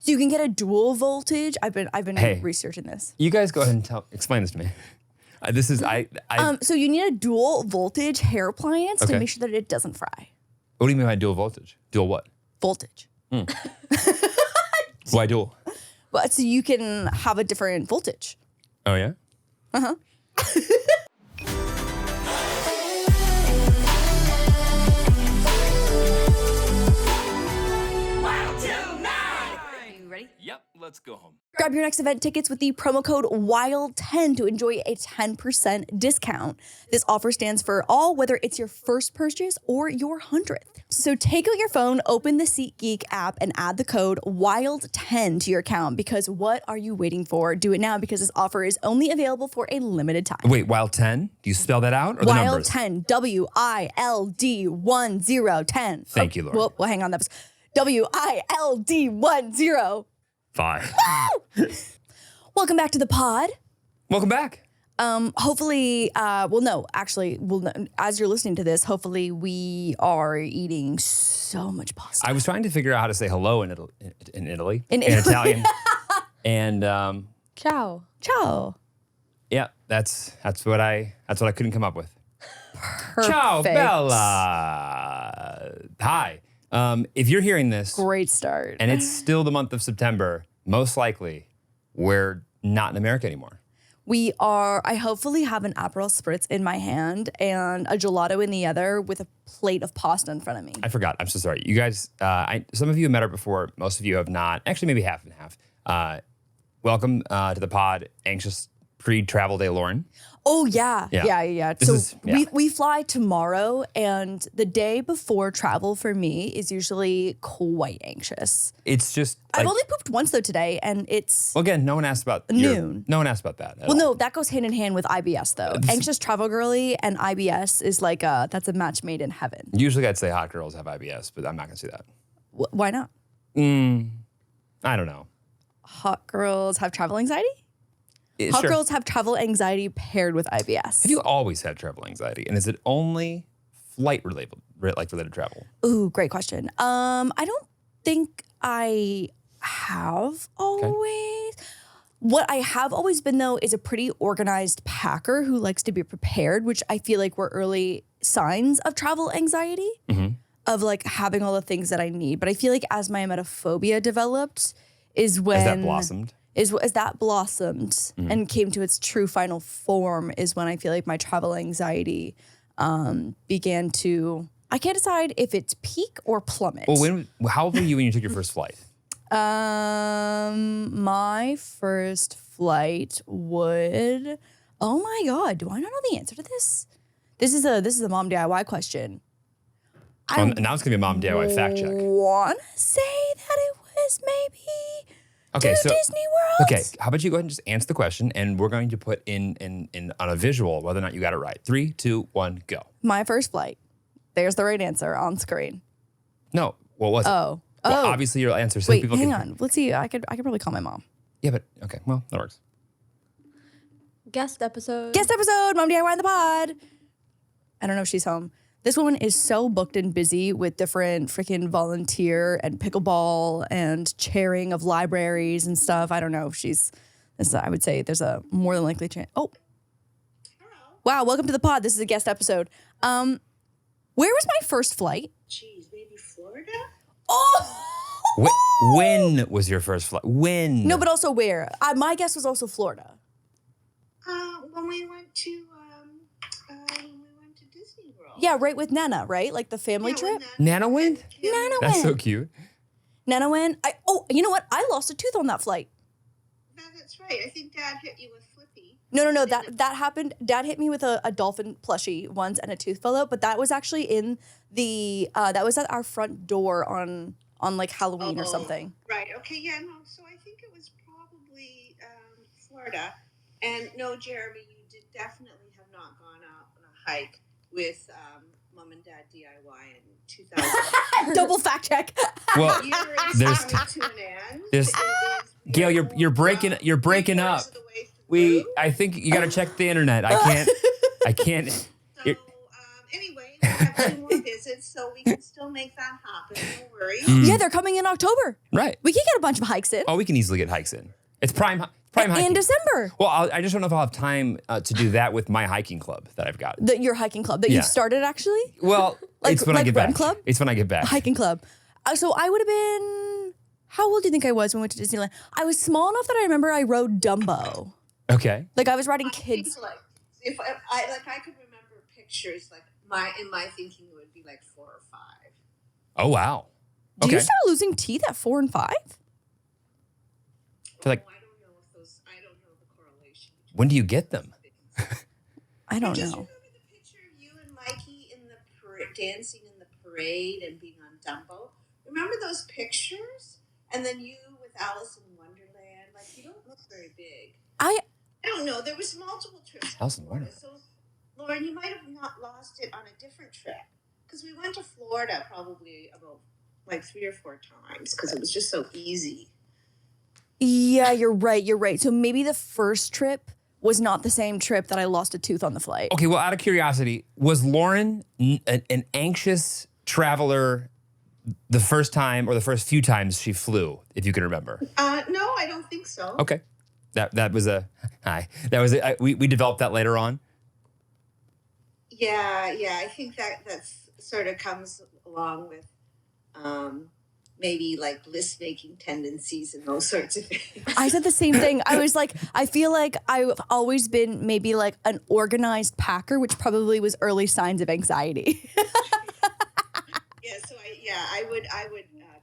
So you can get a dual voltage. I've been researching this. You guys go ahead and explain this to me. This is So you need a dual voltage hair appliance to make sure that it doesn't fry. What do you mean by dual voltage? Dual what? Voltage. Why dual? But so you can have a different voltage. Oh yeah? Uh-huh. Yep, let's go home. Grab your next event tickets with the promo code WILD10 to enjoy a 10% discount. This offer stands for all, whether it's your first purchase or your 100th. So take out your phone, open the SeatGeek app, and add the code WILD10 to your account, because what are you waiting for? Do it now, because this offer is only available for a limited time. Wait, Wild 10? Do you spell that out or the numbers? WILD10, WILD10. Thank you, Laura. Well, hang on. That was WILD10. 5. Welcome back to the pod. Welcome back. Hopefully, as you're listening to this, hopefully we are eating so much pasta. I was trying to figure out how to say hello in Italy. In Italian. And ciao. Yeah, that's what I couldn't come up with. Perfect. Ciao, Bella. Hi. If you're hearing this, Great start. and it's still the month of September, most likely we're not in America anymore. We are, I hopefully have an Aperol Spritz in my hand and a gelato in the other with a plate of pasta in front of me. I forgot. I'm so sorry. You guys, some of you have met her before. Most of you have not. Actually, maybe half and half. Welcome to the pod, anxious pre-travel day, Lauren. Oh, yeah. We fly tomorrow, and the day before travel for me is usually quite anxious. It's just I've only pooped once, though, today, and it's well, again, no one asked about noon. No one asked about that. Well, no, that goes hand in hand with IBS, though. Anxious travel girly and IBS is like that's a match made in heaven. Usually I'd say hot girls have IBS, but I'm not going to say that. Why not? I don't know. Hot girls have travel anxiety? Hot girls have travel anxiety paired with IBS. Have you always had travel anxiety? And is it only flight related travel? Ooh, great question. I don't think I have always. Okay. What I have always been, though, is a pretty organized packer who likes to be prepared, which I feel like were early signs of travel anxiety, of like having all the things that I need. But I feel like as my emetophobia developed is when— As that blossomed? As that blossomed and came to its true final form is when I feel like my travel anxiety began to— I can't decide if it's peak or plummet. Well, how old were you when you took your first flight? My first flight would— oh my God, do I not know the answer to this? This is a mom DIY question. Now it's gonna be a mom DIY fact check. I wanna say that it was maybe— Okay, so Disney World. Okay, how about you go ahead and just answer the question, and we're going to put in on a visual whether or not you got it right. 3, 2, 1, go. My first flight. There's the right answer on screen. No, what was it? Oh, obviously your answer. So wait, people hang on. Let's see. I could probably call my mom. Yeah, but okay, well that works. Guest episode, Mom DIY in the pod. I don't know if she's home. This woman is so booked and busy with different freaking volunteer and pickleball and chairing of libraries and stuff. I don't know if she's— I would say there's a more than likely chance. Oh. Wow, welcome to the pod. This is a guest episode. Where was my first flight? Jeez, maybe Florida? Oh! When was your first flight? When? No, but also where? My guess was also Florida. When we went to Disney World. Yeah, right with Nana, right? Like the family trip. Nana went? Nana went. That's so cute. Nana went. You know what? I lost a tooth on that flight. That's right. I think Dad hit you with Flippy. No. That happened. Dad hit me with a dolphin plushie once, and a tooth fell out. But that was actually in the that was at our front door on like Halloween or something. Right. Okay. Yeah. No. So I think it was probably Florida. And no, Jeremy, you definitely have not gone out on a hike with Mom and Dad DIY in 2000. Double fact check. Well, there's to an end. Gail, you're breaking up. I think you got to check the internet. I can't. So, anyway, have 2 more visits, so we can still make that happen. No worries. Yeah, they're coming in October. Right. We can get a bunch of hikes in. Oh, we can easily get hikes in. It's prime in hiking. December. Well, I just don't know if I'll have time to do that with my hiking club that I've got. Your hiking club that Yeah. you've started, actually? Well, it's when I get Run back. Club? It's when I get back. Hiking club. So I would have been, how old do you think I was when we went to Disneyland? I was small enough that I remember I rode Dumbo. Okay. Like I was riding I think, kids. like, if I could remember pictures, like in my thinking it would be like 4 or 5. Oh, wow. Do Okay. you start losing teeth at 4 and 5? I feel like, I don't know if those. I don't know the correlation. when do you get them? I don't Just know. remember the picture of you and Mikey in the dancing in the parade and being on Dumbo. Remember those pictures? And then you with Alice in Wonderland. Like you don't look very big. I don't know. There was multiple trips. to Alice in Florida. Wonderland. So, Lauren, you might have not lost it on a different trip because we went to Florida probably about like 3 or 4 times because it was just so easy. Yeah, you're right. So maybe the first trip was not the same trip that I lost a tooth on the flight. Okay, well, out of curiosity, was Lauren an anxious traveler the first time or the first few times she flew, if you can remember? No, I don't think so. Okay. That was a hi. That was we developed that later on. Yeah. I think that sort of comes along with maybe like list making tendencies and those sorts of things. I said the same thing. I was like, I feel like I've always been maybe like an organized packer, which probably was early signs of anxiety. Yeah, so I would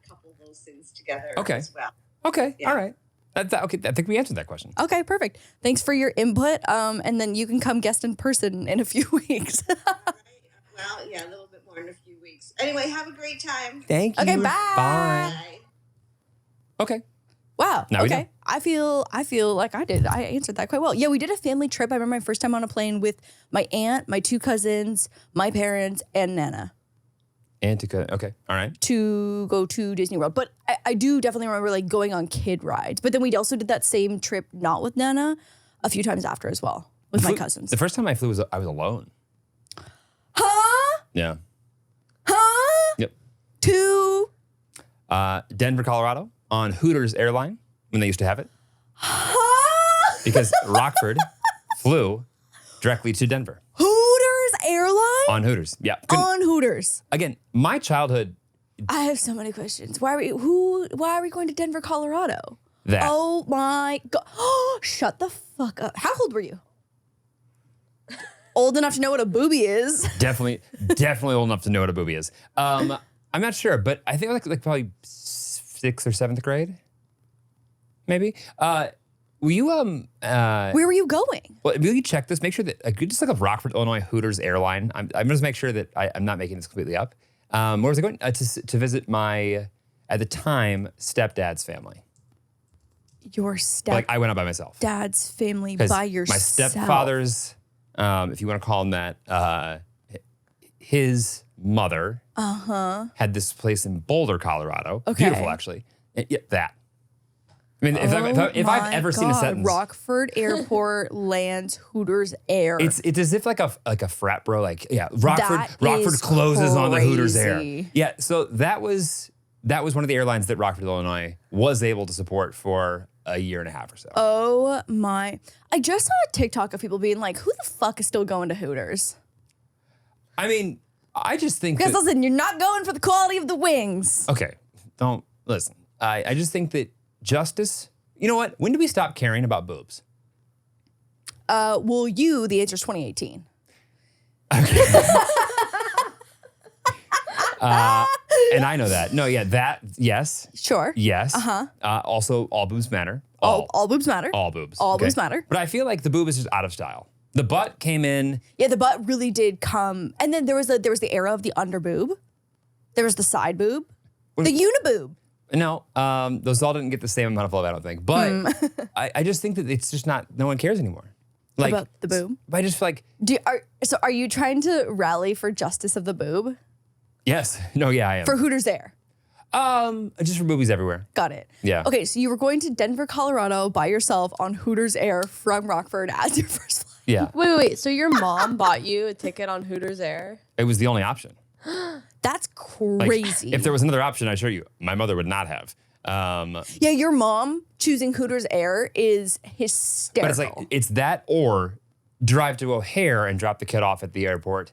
couple those things together Okay. as well. Okay. Yeah. All right. Okay. I think we answered that question. Okay, perfect. Thanks for your input. And then you can come guest in person in a few weeks. Well, yeah, a little bit more in a few weeks. Anyway, have a great time. Thank you. Okay, bye. Bye. Bye. Okay. Wow. Now we Okay. know. I feel like I answered that quite well. Yeah, we did a family trip. I remember my first time on a plane with my aunt, my 2 cousins, my parents, and Nana Antica. Okay. All right. to go to Disney World. But I do definitely remember like going on kid rides. But then we also did that same trip not with Nana a few times after as well with my cousins. The first time I flew I was alone. Huh? Yeah. Huh? Yep. To Denver, Colorado on Hooters airline when they used to have it huh? because Rockford flew directly to Denver Hooters airline? on Hooters. Yeah. On Hooters. Again, my childhood. I have so many questions. Why are we going to Denver, Colorado? That. Oh my god. Shut the fuck up. How old were you? Old enough to know what a booby is. Definitely old enough to know what a booby is. I'm not sure, but I think like probably 6th or 7th grade, maybe. Were you Where were you going? Well, will you check this? Make sure that could you just look up Rockford, Illinois Hooters airline. I'm gonna just make sure that I'm not making this completely up. Where was I going to visit my at the time stepdad's family? Your Like I went out by myself. dad's family 'Cause by yourself. My stepfather's, if you want to call him that, his mother had this place in Boulder, Colorado. Okay. Beautiful, actually. Yeah, that. I mean, if I've ever seen a sentence, Rockford Airport lands Hooters Air. it's as if like a frat bro, like That Rockford is closes on the Hooters Air. crazy. Yeah, so that was one of the airlines that Rockford, Illinois was able to support for a year and a half or so. Oh my. I just saw a TikTok of people being like, who the fuck is still going to Hooters? I mean, I just think Because that, listen, you're not going for the quality of the wings. okay, don't listen. I just think that justice, you know what? When do we stop caring about boobs? Well, the answer is 2018. And I know that. No, yeah, that, yes. Sure. Yes. Also, all boobs matter. All boobs matter. All boobs. All okay? boobs matter. But I feel like the boob is just out of style. The butt came in. Yeah, the butt really did come. And then there was the era of the under boob. There was the side boob. The uniboob. No, those all didn't get the same amount of love, I don't think. But I just think that it's just not, no one cares anymore. Like, About the boob? I just feel like, Are you trying to rally for justice of the boob? yes. No, yeah, I am. For Hooters Air. Just for boobies everywhere. Got it. Yeah. Okay, so you were going to Denver, Colorado by yourself on Hooters Air from Rockford as your first flight. Yeah. Wait. So your mom bought you a ticket on Hooters Air? It was the only option. That's Like, crazy. if there was another option, I assure you, my mother would not have. Yeah, your mom choosing Hooters Air is hysterical. But it's like, it's that or drive to O'Hare and drop the kid off at the airport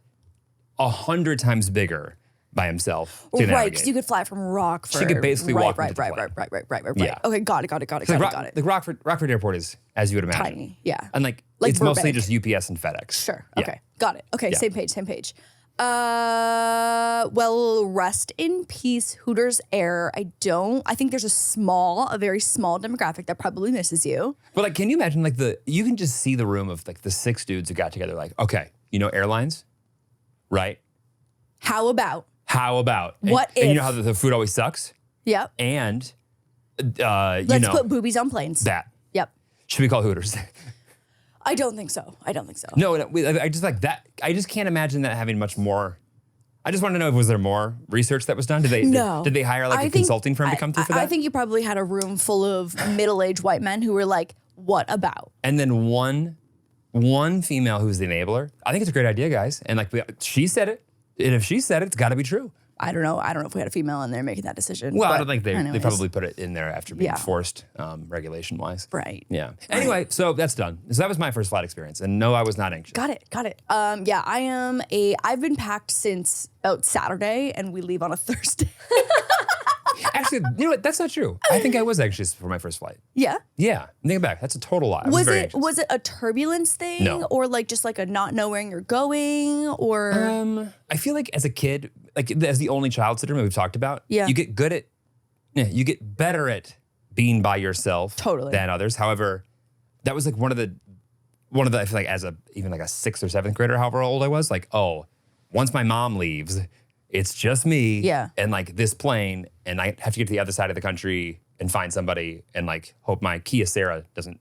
100 times bigger by himself to right, navigate. because you could fly from Rockford. She could basically walk right, into the right. plane. Yeah. Yeah. Okay, got it. The Rockford Airport is, as you would imagine. Tiny, yeah. And like it's Burbank. mostly just UPS and FedEx. Sure. Yeah. Okay. Got it. Okay. Yeah. Same page. Well, rest in peace, Hooters Air. I think there's a very small demographic that probably misses you. But like, can you imagine like you can just see the room of like the 6 dudes who got together like, okay, airlines, right? How about? And you know how the food always sucks? Yep. And, Let's put boobies on planes. that. Yep. Should we call Hooters? I don't think so. No, I just like that. I just can't imagine that having much more. I just want to know, was there more research that was done? Did they hire like a consulting firm to come through for that? I think you probably had a room full of middle-aged white men who were like, what about? And then one female who's the enabler. I think it's a great idea, guys. And like she said it. And if she said it, it's got to be true. I don't know if we had a female in there making that decision. Well, but I don't think they anyways. probably put it in there after being Yeah. forced regulation-wise. Right. Yeah. Anyway, so that's done. So that was my first flight experience. And no, I was not anxious. Got it. Yeah, I've been packed since about Saturday and we leave on a Thursday. Actually, you know what? That's not true. I think I was anxious for my first flight. Yeah. Yeah. Think back. That's a total lie. I Was very it anxious. was it a turbulence thing? No. Or like just like a not knowing you're going or I feel like as a kid, like as the only child syndrome we've talked about, Yeah. you get you get better at being by yourself Totally. than others. However, that was like one of the I feel like as even like a 6th or 7th grader, however old I was, like, oh, once my mom leaves, it's just me Yeah. and like this plane, and I have to get to the other side of the country and find somebody and like hope my Kia Sarah doesn't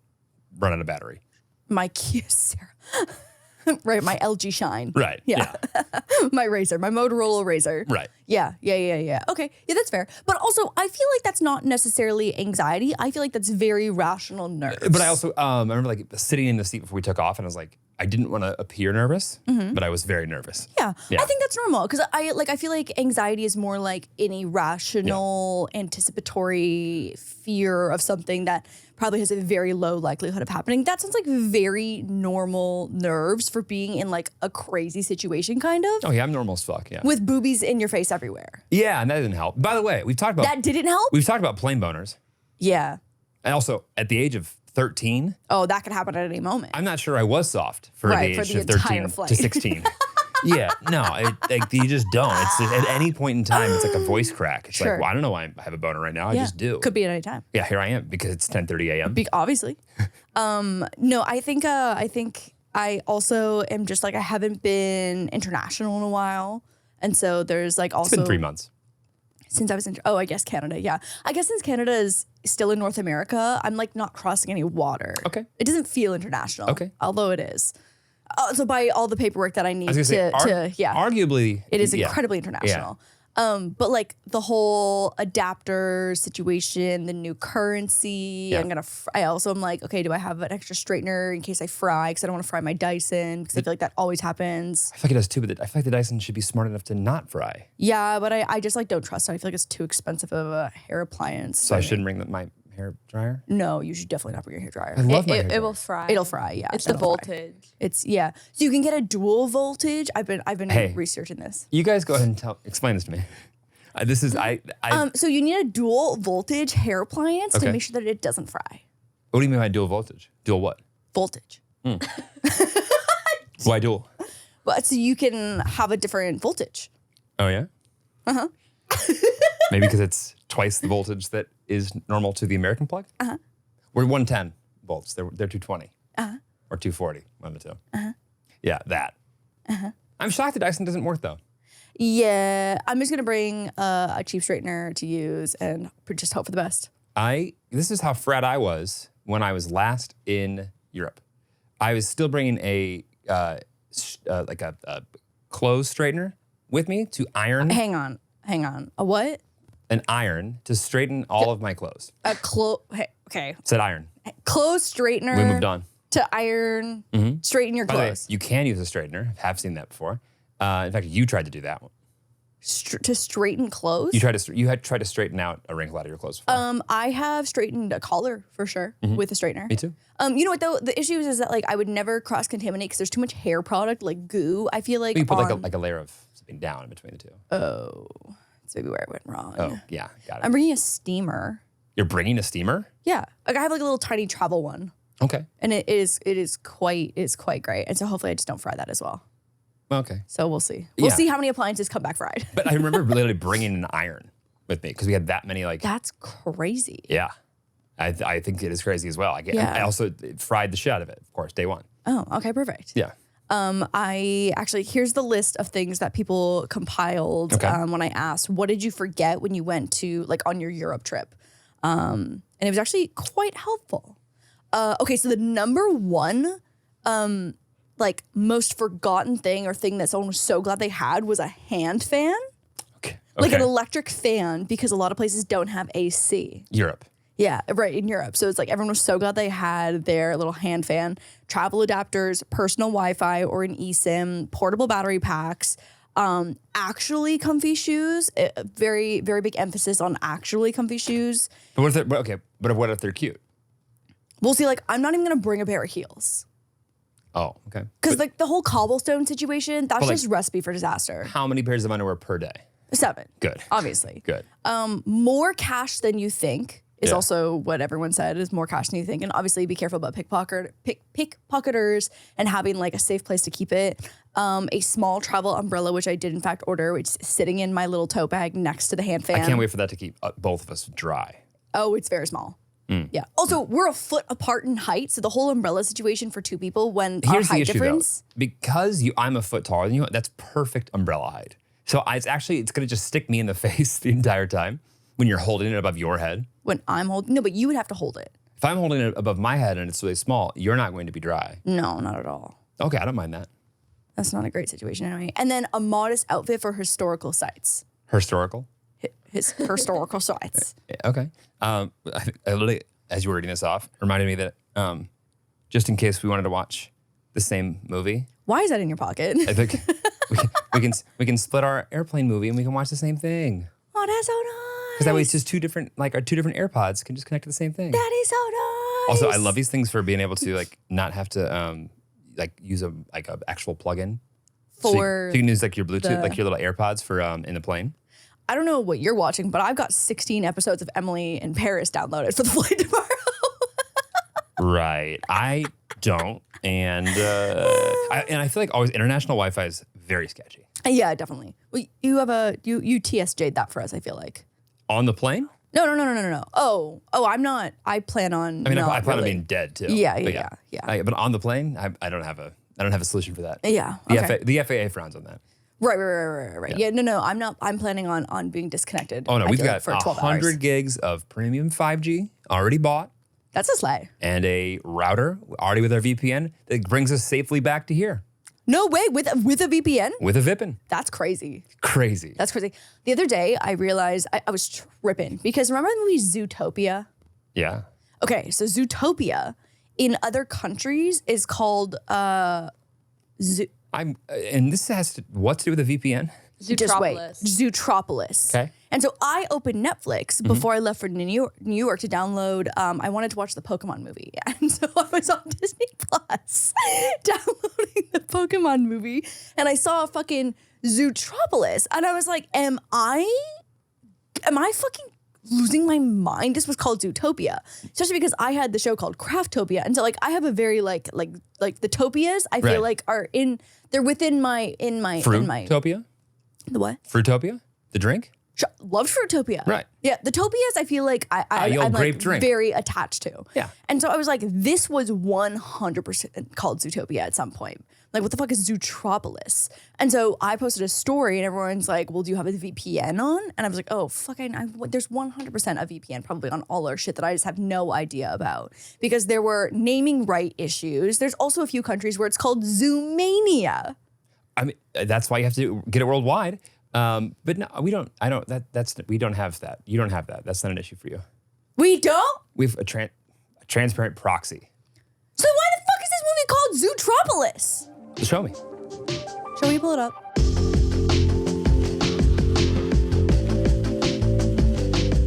run out of battery. my Kia Sarah. Right, my LG Shine. Right. Yeah. My Razor, my Motorola Razor. Right. Yeah. Okay, yeah, that's fair. But also, I feel like that's not necessarily anxiety. I feel like that's very rational nerves. But I also, I remember like sitting in the seat before we took off, and I was like, I didn't want to appear nervous, but I was very nervous. Yeah, Yeah. I think that's normal because I feel like anxiety is more like an irrational, anticipatory fear of something that probably has a very low likelihood of happening. That sounds like very normal nerves for being in like a crazy situation, kind of. Oh yeah, I'm normal as fuck. Yeah. With boobies in your face everywhere. Yeah, and that didn't help. By the way, we've talked about That didn't help? we've talked about plane boners, Yeah. and also at the age of 13, Oh, that could happen at any moment. I'm not sure I was soft for Right, the for age the of entire 13 flight. to 16. Yeah, no, like you just don't. It's at any point in time, it's like a voice crack. It's Sure. like, well, I don't know why I have a boner right now. I just do. Could be at any time. Yeah, here I am because it's 10:30 a.m. Obviously. No, I think I also am just like I haven't been international in a while. And so there's like also It's been 3 months. since I was in I guess Canada, yeah. I guess since Canada is still in North America, I'm like not crossing any water. Okay. It doesn't feel international. Okay. Although it is. So by all the paperwork that I need I was gonna say, yeah. arguably, It is yeah. incredibly international. But like the whole adapter situation, the new currency, Yeah. I also am like, okay, do I have an extra straightener in case I fry? Because I don't want to fry my Dyson because I feel like that always happens. I feel like it does too, but I feel like the Dyson should be smart enough to not fry. Yeah, but I just like don't trust it. I feel like it's too expensive of a hair appliance. So I shouldn't bring my hair dryer. No, you should definitely not bring your hair dryer. I love my hair It dryer. will fry. It'll fry, yeah. It's the it'll fry. voltage. It's so you can get a dual voltage. I've been Hey. researching this. You guys go ahead and explain this to me. This is So you need a dual voltage hair appliance Okay. to make sure that it doesn't fry. What do you mean by dual voltage? Dual what? Voltage. Why dual? But so you can have a different voltage. Oh yeah. Maybe because it's twice the voltage that is normal to the American plug. We're 110 volts. They're 220 or 240. One of the two. Yeah, that. I'm shocked that Dyson doesn't work though. Yeah, I'm just gonna bring a cheap straightener to use and just hope for the best. This is how frat I was when I was last in Europe. I was still bringing a clothes straightener with me to iron Hang on. A what? an iron to straighten all of my clothes. A okay. Said iron. Clothes straightener. We moved on. to iron, straighten your By the way, clothes. you can use a straightener. I have seen that before. In fact, you tried to do that one. To straighten clothes? You had tried to straighten out a wrinkle out of your clothes before. I have straightened a collar for sure with a straightener. Me too. You know what though? The issue is that like I would never cross contaminate because there's too much hair product, like goo. I feel like You put on, like a layer of something down in between the two. Oh, that's maybe where I went wrong. Oh, yeah, got it. I'm bringing a steamer. You're bringing a steamer? Yeah, like I have like a little tiny travel one, Okay. and it is quite great. And so hopefully I just don't fry that as well. Okay. So we'll see. We'll Yeah. see how many appliances come back fried. But I remember literally bringing an iron with me because we had that many like. That's crazy. Yeah. I think it is crazy as well. Yeah. I also fried the shit out of it, of course, day one. Oh, okay, perfect. Yeah. I actually, here's the list of things that people compiled when I asked, what did you forget when you went to, like, on your Europe trip? And it was actually quite helpful. Okay, so the number one, like, most forgotten thing or thing that someone was so glad they had was a hand fan. Okay. Like an electric fan, because a lot of places don't have AC. Europe. Yeah, right, in Europe. So it's like everyone was so glad they had their little hand fan, travel adapters, personal Wi-Fi or an eSIM, portable battery packs, actually comfy shoes. Very, very big emphasis on actually comfy shoes. But what if they're cute? We'll see, like, I'm not even going to bring a pair of heels. Oh, okay. Because, like, the whole cobblestone situation, that's But, like, just recipe for disaster. How many pairs of underwear per day? 7. Good. Obviously. Good. More cash than you think is Yeah. also what everyone said is more cash than you think. And obviously be careful about pickpocketers and having like a safe place to keep it. A small travel umbrella, which I did in fact order, which is sitting in my little tote bag next to the hand fan. I can't wait for that to keep both of us dry. Oh, it's very small. Yeah. Also, we're a foot apart in height. So the whole umbrella situation for 2 people when Here's our the height issue difference. though. Because I'm a foot taller than you, that's perfect umbrella height. So it's going to just stick me in the face the entire time when you're holding it above your head. When I'm holding, no, but you would have to hold it. If I'm holding it above my head and it's really small, you're not going to be dry. No, not at all. Okay, I don't mind that. That's not a great situation anyway. And then a modest outfit for historical sites. Historical? His historical sites. Yeah, okay. I literally, as you were reading this off, reminded me that just in case we wanted to watch the same movie, Why is that in your pocket? I think we can split our airplane movie and we can watch the same thing. Oh, that's so nice. Because that way it's just two different AirPods can just connect to the same thing. That is so nice. Also, I love these things for being able to like not have to like use a actual plug-in. So you can use like your Bluetooth, like your little AirPods for in the plane. I don't know what you're watching, but I've got 16 episodes of Emily in Paris downloaded for the flight tomorrow. Right. I don't. And I feel like always international Wi-Fi is very sketchy. Yeah, definitely. Well, you have you TSJ'd that for us, I feel like. On the plane? No. Oh, I'm not. I plan on. I mean, not I plan on really. being dead too. Yeah. But on the plane, I don't have a solution for that. Yeah. Okay. The FAA frowns on that. Right. Yeah. No. I'm not. I'm planning on being disconnected. Oh no, I we've feel got like, for 12 100 hours. gigs of premium 5G already bought. That's a sleigh. And a router already with our VPN that brings us safely back to here. No way, with a VPN? With a VPN. That's crazy. Crazy. That's crazy. The other day, I realized I was tripping because remember the movie Zootopia? Yeah. Okay, so Zootopia in other countries is called And this has what to do with a VPN? Just wait, Zootropolis. Okay. And so I opened Netflix before I left for New York to download. I wanted to watch the Pokemon movie, and so I was on Disney Plus downloading the Pokemon movie, and I saw fucking Zootropolis, and I was like, "Am I fucking losing my mind?" This was called Zootopia, especially because I had the show called Craftopia, and so like I have a very like the topias I feel Right. like are they're within my Fruitopia? the what? Fruitopia? The drink? Loved Fruitopia. Right. Yeah, the Topias I feel like I'm grape like drink. very attached to. Yeah. And so I was like, this was 100% called Zootopia at some point. Like, what the fuck is Zootropolis? And so I posted a story and everyone's like, well, do you have a VPN on? And I was like, oh, fuck, there's 100% a VPN probably on all our shit that I just have no idea about. Because there were naming right issues. There's also a few countries where it's called Zoomania. I mean, that's why you have to get it worldwide. But no, we don't. I don't. We don't have that. You don't have that. That's not an issue for you. We don't? We have a transparent proxy. So why the fuck is Zootropolis. Show me. Shall we pull it up?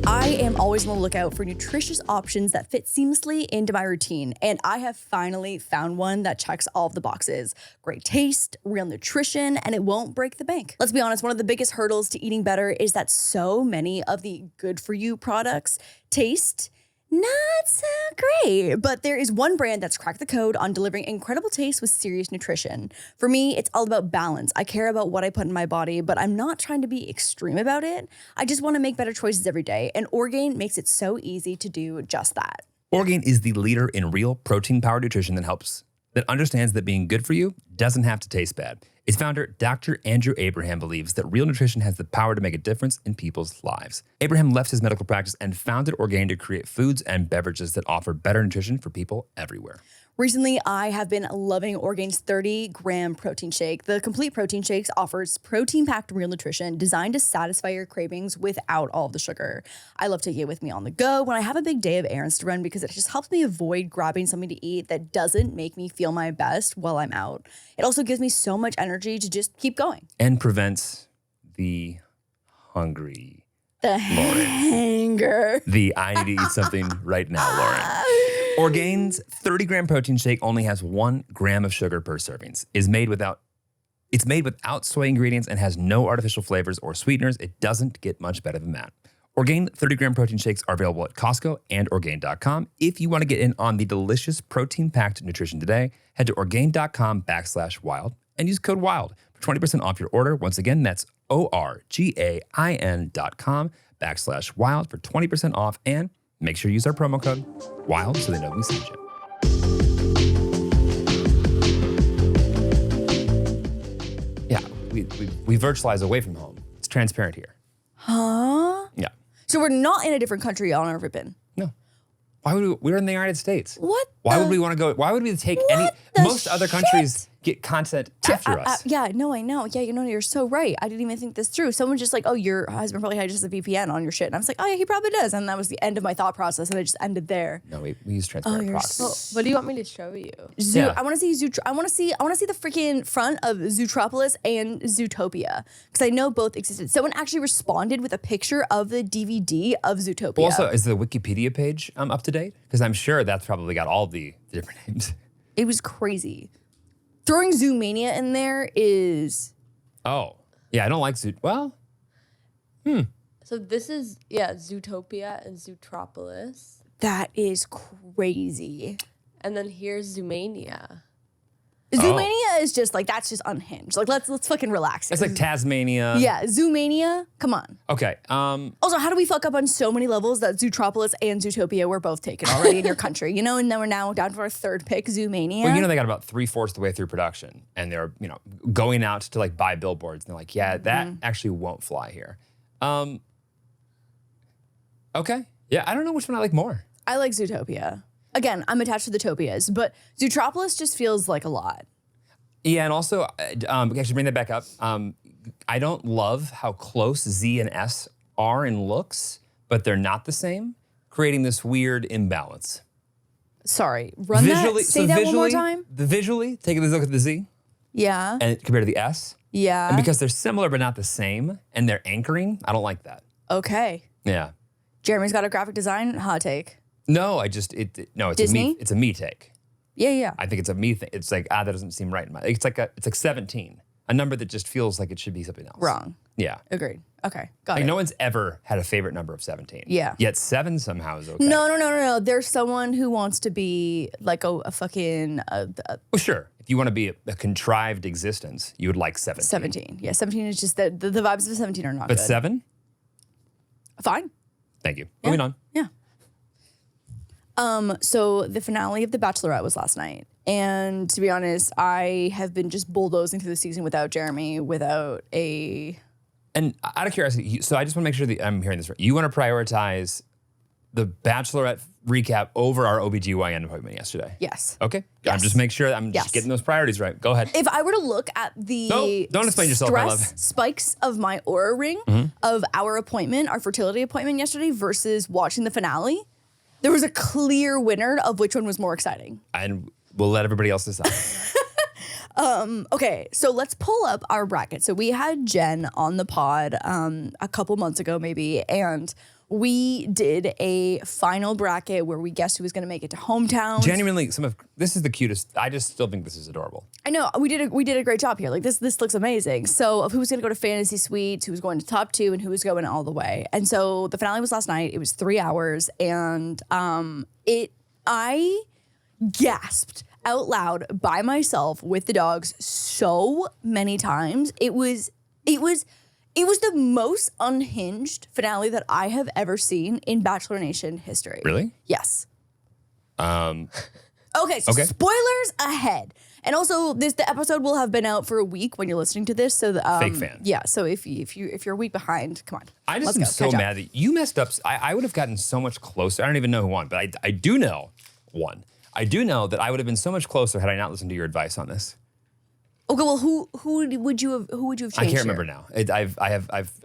I am always on the lookout for nutritious options that fit seamlessly into my routine, and I have finally found one that checks all of the boxes. Great taste, real nutrition, and it won't break the bank. Let's be honest, one of the biggest hurdles to eating better is that so many of the good-for-you products taste not so great, but there is one brand that's cracked the code on delivering incredible taste with serious nutrition. For me, it's all about balance. I care about what I put in my body, but I'm not trying to be extreme about it. I just want to make better choices every day, and Orgain makes it so easy to do just that. Orgain is the leader in real protein-powered nutrition that understands that being good for you doesn't have to taste bad. Its founder, Dr. Andrew Abraham, believes that real nutrition has the power to make a difference in people's lives. Abraham left his medical practice and founded Orgain to create foods and beverages that offer better nutrition for people everywhere. Recently, I have been loving Orgain's 30-gram protein shake. The complete protein shakes offers protein-packed real nutrition designed to satisfy your cravings without all of the sugar. I love taking it with me on the go when I have a big day of errands to run because it just helps me avoid grabbing something to eat that doesn't make me feel my best while I'm out. It also gives me so much energy to just keep going. And prevents the hungry. The hanger. I need to eat something right now, Lauren. Orgain's 30-gram protein shake only has 1 gram of sugar per servings. It's made without soy ingredients and has no artificial flavors or sweeteners. It doesn't get much better than that. Orgain 30-gram protein shakes are available at Costco and Orgain.com. If you want to get in on the delicious protein-packed nutrition today, head to Orgain.com/wild and use code WILD for 20% off your order. Once again, that's ORGAIN.com/wild for 20% off, and make sure you use our promo code WILD so they know we sent you. Yeah, we virtualize away from home. It's transparent here. Huh? Yeah. So we're not in a different country on our ribbon. No. Why would we're in the United States? What? Why would we want to go? Why would we take any? Most other countries get content after us. Yeah, no, I know. Yeah, you're so right. I didn't even think this through. Someone's just like, oh, your husband probably had just a VPN on your shit. And I was like, oh, yeah, he probably does. And that was the end of my thought process. And I just ended there. No, we use transparent proxies. Well, what do you want me to show you? Yeah. I want to see I want to see the freaking front of Zootropolis and Zootopia because I know both existed. Someone actually responded with a picture of the DVD of Zootopia. Also, is the Wikipedia page up to date? Because I'm sure that's probably got all the different names. It was crazy. Throwing Zoomania in there is... Oh. Yeah, I don't like Well, So this is, Zootopia and Zootropolis. That is crazy. And then here's Zoomania. Zoomania is just like, that's just unhinged. Like, let's fucking relax. it's like Tasmania. Yeah, Zoomania, come on. Okay. Also, how do we fuck up on so many levels that Zootropolis and Zootopia were both taken already in your country? You know, and then we're now down to our third pick, Zoomania. Well, they got about 3/4 the way through production, and they're going out to like buy billboards, and they're like, yeah, that actually won't fly here. Okay. Yeah, I don't know which one I like more. I like Zootopia. Again, I'm attached to the Topias, but Zootropolis just feels like a lot. Yeah, and also, actually bring that back up. I don't love how close Z and S are in looks, but they're not the same, creating this weird imbalance. Sorry, say that one more time. Visually, take a look at the Z. Yeah. And compared to the S. Yeah. And because they're similar but not the same, and they're anchoring, I don't like that. Okay. Yeah. Jeremy's got a graphic design hot take. No, it's Disney? It's a me take. Yeah. I think it's a me thing. It's like, that doesn't seem right. It's like 17, a number that just feels like it should be something else. Wrong. Yeah. Agreed. Okay, got Like it. no one's ever had a favorite number of 17. Yeah. Yet 7 somehow is okay. No. There's someone who wants to be like a fucking Well, sure. If you want to be a contrived existence, you would like 17. 17. Yeah, 17 is just that the vibes of 17 are not But good. 7? Fine. Thank you. Moving on. Yeah. So the finale of The Bachelorette was last night. And to be honest, I have been just bulldozing through the season without Jeremy, without a... And out of curiosity, so I just want to make sure that I'm hearing this right. You want to prioritize The Bachelorette recap over our OBGYN appointment yesterday? Yes. Okay. Yes. I'm just making sure I'm Yes. just getting those priorities right. Go ahead. If I were to look at the No, don't explain yourself, my love. spikes of my aura ring of our appointment, our fertility appointment yesterday versus watching the finale, there was a clear winner of which one was more exciting. And we'll let everybody else decide. Okay, so let's pull up our bracket. So we had Jen on the pod a couple months ago maybe, and we did a final bracket where we guessed who was going to make it to hometowns. Genuinely, this is the cutest. I just still think this is adorable. I know we did a great job here. Like this looks amazing. So of who was going to go to Fantasy Suites, who was going to top 2, and who was going all the way. And so the finale was last night. It was 3 hours, and I gasped out loud by myself with the dogs so many times. It was the most unhinged finale that I have ever seen in Bachelor Nation history. Really? Yes. Okay, so spoilers ahead. And also, the episode will have been out for a week when you're listening to this. So fake fan. Yeah. So if you're a week behind, come on. I just am so mad that you messed up. I would have gotten so much closer. I don't even know who won, but I do know one. I do know that I would have been so much closer had I not listened to your advice on this. Okay, well, who would you have changed? I can't remember now.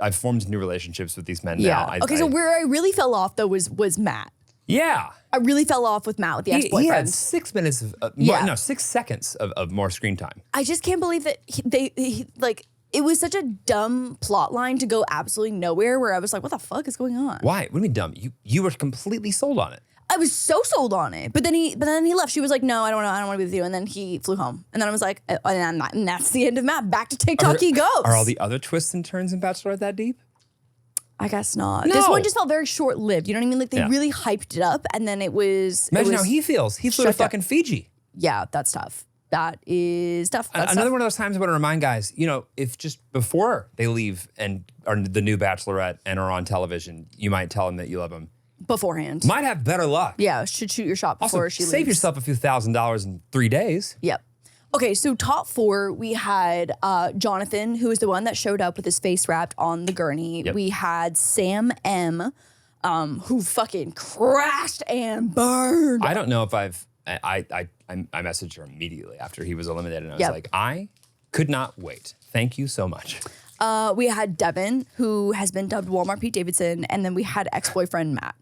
I've formed new relationships with these men now. Okay, so where I really fell off though was Matt. Yeah. I really fell off with Matt, with the ex-boyfriend. He had 6 minutes of 6 seconds of more screen time. I just can't believe that it was such a dumb plot line to go absolutely nowhere. Where I was like, what the fuck is going on? Why? What do you mean dumb? You were completely sold on it. I was so sold on it, but then he left. She was like, "No, I don't want to be with you." And then he flew home. And then I was like, and that's the end of Matt. Back to TikTok he goes. Are all the other twists and turns in Bachelorette that deep? I guess not. No. This one just felt very short lived. You know what I mean? Like they really hyped it up, and then it was. Imagine how he feels. He flew to fucking Fiji. Yeah, that's tough. That is tough. Another one of those times I want to remind guys, if just before they leave and are the new Bachelorette and are on television, you might tell them that you love them. Beforehand. Might have better luck. Yeah, should shoot your shot before she leaves. Save yourself a few $1,000s in 3 days. Yep. Okay, so top 4, we had Jonathan, who was the one that showed up with his face wrapped on the gurney. Yep. We had Sam M, who fucking crashed and burned. I don't know if I messaged her immediately after he was eliminated, and I was like, I could not wait. Thank you so much. We had Devin, who has been dubbed Walmart Pete Davidson, and then we had ex-boyfriend Matt.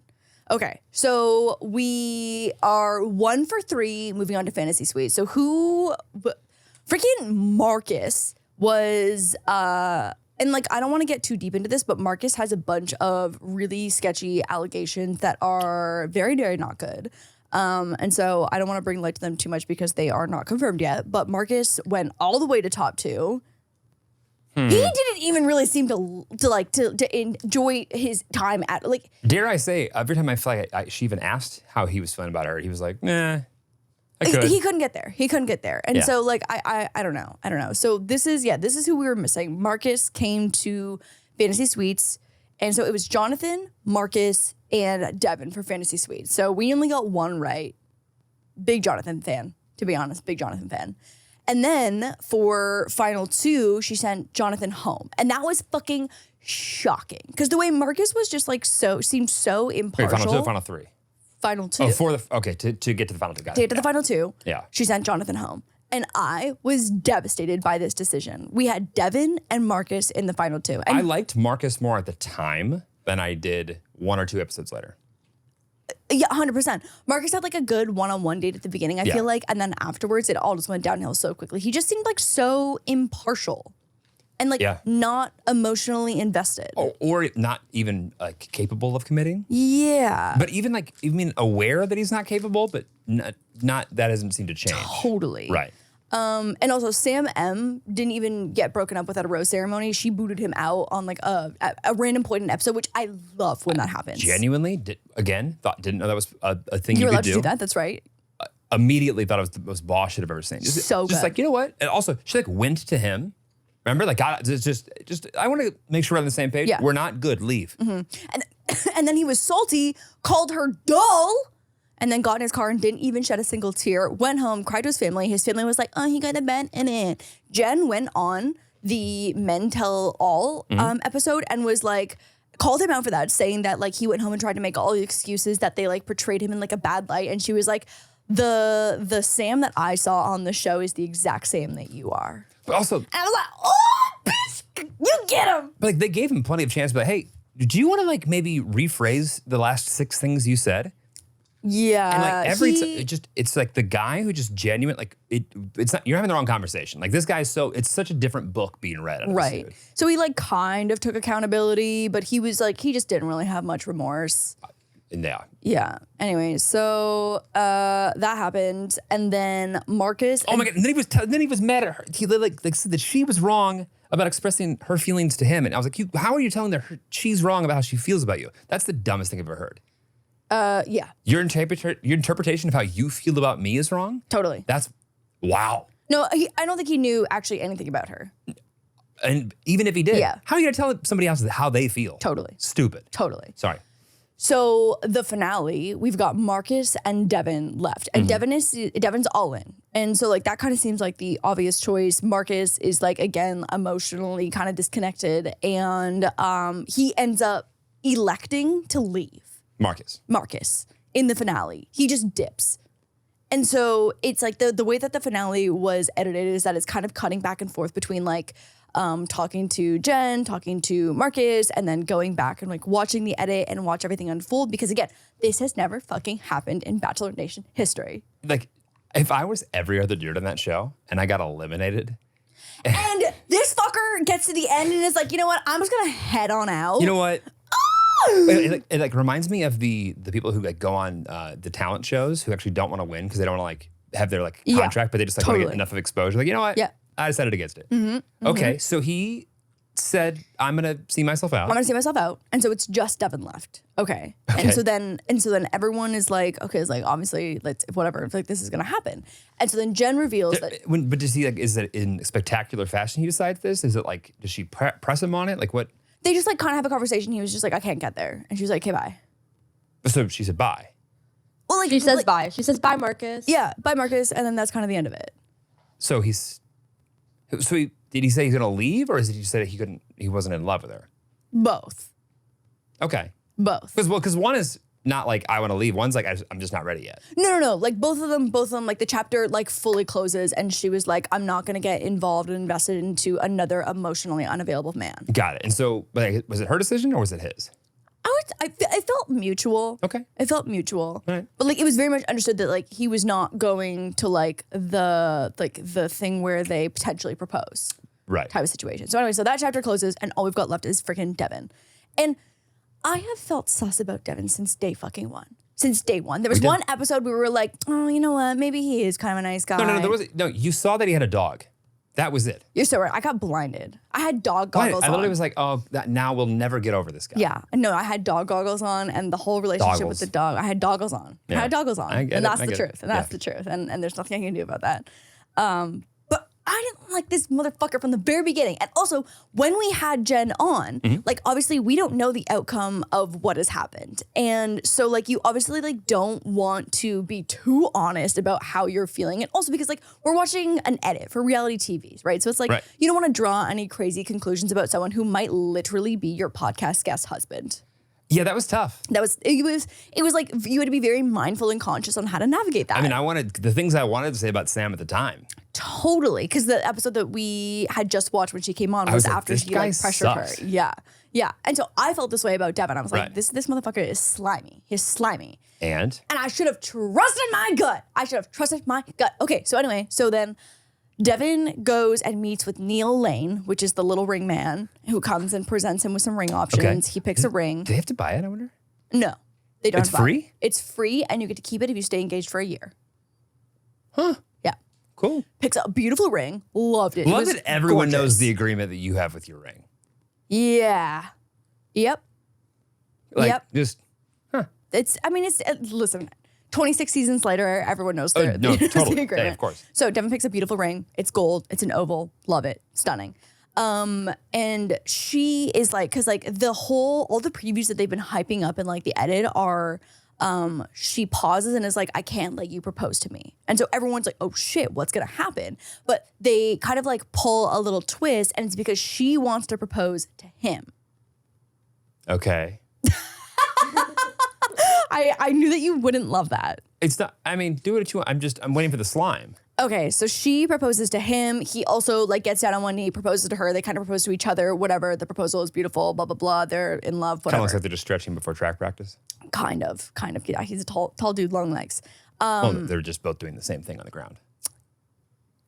Okay, so we are 1 for 3 moving on to Fantasy Suite. So freaking Marcus was, and I don't want to get too deep into this, but Marcus has a bunch of really sketchy allegations that are very, very not good. And so I don't want to bring light to them too much because they are not confirmed yet, but Marcus went all the way to top 2. He didn't even really seem to enjoy his time at Dare I say, every time I feel like she even asked how he was feeling about her, he was like, nah, I could. He couldn't get there. And so I don't know. So this is who we were missing. Marcus came to Fantasy Suites, and so it was Jonathan, Marcus, and Devin for Fantasy Suites. So we only got 1 right. Big Jonathan fan, to be honest. Big Jonathan fan. And then for final 2, she sent Jonathan home. And that was fucking shocking. Because the way Marcus was just seemed so impartial. Wait, final 2 or final 3? Final 2. Oh, to get to the final 2. To get to the final 2, yeah. She sent Jonathan home. And I was devastated by this decision. We had Devin and Marcus in the final 2. And I liked Marcus more at the time than I did 1 or 2 episodes later. Yeah, 100%. Marcus had a good one-on-one date at the beginning, I feel like, and then afterwards it all just went downhill so quickly. He just seemed so impartial and not emotionally invested. Or not even capable of committing. Yeah. But even aware that he's not capable, but not that hasn't seemed to change. Totally. Right. And also Sam M didn't even get broken up without a rose ceremony. She booted him out on a random point in an episode, which I love when that happens. Genuinely, didn't know that was a thing You're you allowed could do. to do that. That's right. Immediately thought it was the most boss shit I've ever seen. Just good. You know what? And also, she went to him. Remember, just I want to make sure we're on the same page. Yeah. We're not good. Leave. Mm-hmm. And then he was salty, called her dull. And then got in his car and didn't even shed a single tear. Went home, cried to his family. His family was like, oh, he got a bed in it. Jen went on the Men Tell All episode and was called him out for that, saying that he went home and tried to make all the excuses that they portrayed him in a bad light. And she was like, the Sam that I saw on the show is the exact Sam that you are. But also, and I was like, oh, bitch, you get him. But they gave him plenty of chance. But hey, do you want to maybe rephrase the last 6 things you said? Yeah. And like it's like the guy who just genuine, like it's not, you're having the wrong conversation. Like this guy's it's such a different book being read. Right. So he like kind of took accountability, but he was like, he just didn't really have much remorse. Yeah. Yeah. Anyway, so that happened. And then Marcus. Oh my God. And then he was mad at her. He like said that she was wrong about expressing her feelings to him. And I was like, how are you telling her she's wrong about how she feels about you? That's the dumbest thing I've ever heard. Yeah. Your interpretation of how you feel about me is wrong? Totally. That's, wow. No, I don't think he knew actually anything about her. And even if he did, Yeah. how are you going to tell somebody else how they feel? Totally. Stupid. Totally. Sorry. So the finale, we've got Marcus and Devin left. And Devin's all in. And so like that kind of seems like the obvious choice. Marcus is like, again, emotionally kind of disconnected. And he ends up electing to leave. Marcus in the finale. He just dips. And so it's like the way that the finale was edited is that it's kind of cutting back and forth between like talking to Jenn, talking to Marcus, and then going back and like watching the edit and watch everything unfold. Because again, this has never fucking happened in Bachelor Nation history. Like if I was every other dude on that show and I got eliminated. And this fucker gets to the end and is like, you know what? I'm just going to head on out. You know what? It like reminds me of the people who like go on the talent shows who actually don't want to win because they don't want to like have their like contract, but they just like want to get enough of exposure. Like, you know what? Yeah. I decided against it. Okay, so he said, I'm gonna see myself out. I'm gonna see myself out. And so it's just Devin left. Okay. And so then everyone is like, okay, it's like obviously let's whatever. It's like this is gonna happen. And so then Jenn reveals that But does he like, is it in spectacular fashion he decides this? Is it like, does she press him on it? Like what? they just like kind of have a conversation. He was just like, I can't get there. And she was like, okay, bye. So she said bye. Well, like She says bye. She says bye, Marcus. Yeah, bye, Marcus. And then that's kind of the end of it. So did he say he's gonna leave, or is it he said he wasn't in love with her? Both. Okay. Both. Because one is not like I want to leave. One's like I'm just not ready yet. No. Like both of them, like the chapter like fully closes and she was like, I'm not gonna get involved and invested into another emotionally unavailable man. Got it. And so, but was it her decision or was it his? I felt mutual. Okay. I felt mutual. All right. But like it was very much understood that like he was not going to like the thing where they potentially propose. Right. Type of situation. So anyway, so that chapter closes and all we've got left is freaking Devin. And I have felt sus about Devin since day fucking one. Since day one. There was one episode where we were like, oh, you know what? Maybe he is kind of a nice guy. No, you saw that he had a dog. That was it. You're so right. I got blinded. I had dog goggles on. I literally was like, oh, now we'll never get over this guy. Yeah. No, I had dog goggles on and the whole relationship with the dog. I had doggles on. Yeah. I had doggles on. I get and it. that's I the get truth. it. And that's the truth. And there's nothing I can do about that. But I didn't like this motherfucker from the very beginning. And also, when we had Jenn on, like obviously we don't know the outcome of what has happened. And so like you obviously like don't want to be too honest about how you're feeling. And also because like we're watching an edit for reality TVs, right? So it's like you don't want to draw any crazy conclusions about someone who might literally be your podcast guest husband. Yeah, that was tough. It was like you had to be very mindful and conscious on how to navigate that. I mean, I wanted the things I wanted to say about Sam at the time. Totally, because the episode that we had just watched when she came on was like, after this she guy like pressured sucks. her. Yeah. And so I felt this way about Devin. I was like, Right. this motherfucker is slimy. He's slimy. And I should have trusted my gut. Okay, so anyway, so then Devin goes and meets with Neil Lane, which is the little ring man who comes and presents him with some ring options. Okay. He picks a ring. do they have to buy it, I wonder? No, they don't. It's have to buy free? it. It's free, and you get to keep it if you stay engaged for a year. Huh. Yeah. Cool. Picks up a beautiful ring. Loved it. Love It was that everyone knows gorgeous. the agreement that you have with your ring. Yeah. Yep. Like, Yep. just, Listen, 26 seasons later, everyone knows the totally. agreement. Yeah, of course. So Devin picks a beautiful ring. It's gold. It's an oval. Love it. Stunning. And she is like, cause like all the previews that they've been hyping up in like the edit are, she pauses and is like, I can't let you propose to me. And so everyone's like, oh shit, what's gonna happen? But they kind of like pull a little twist and it's because she wants to propose to him. Okay. I knew that you wouldn't love that. It's not, I mean, do what you want. I'm waiting for the slime. Okay, so she proposes to him. He also like gets down on one knee, proposes to her. They kind of propose to each other. Whatever. The proposal is beautiful. Blah blah blah. They're in love. Kind of Whatever. looks like they're just stretching before track practice. Kind of. Yeah, he's a tall dude, long legs. Well, they're just both doing the same thing on the ground.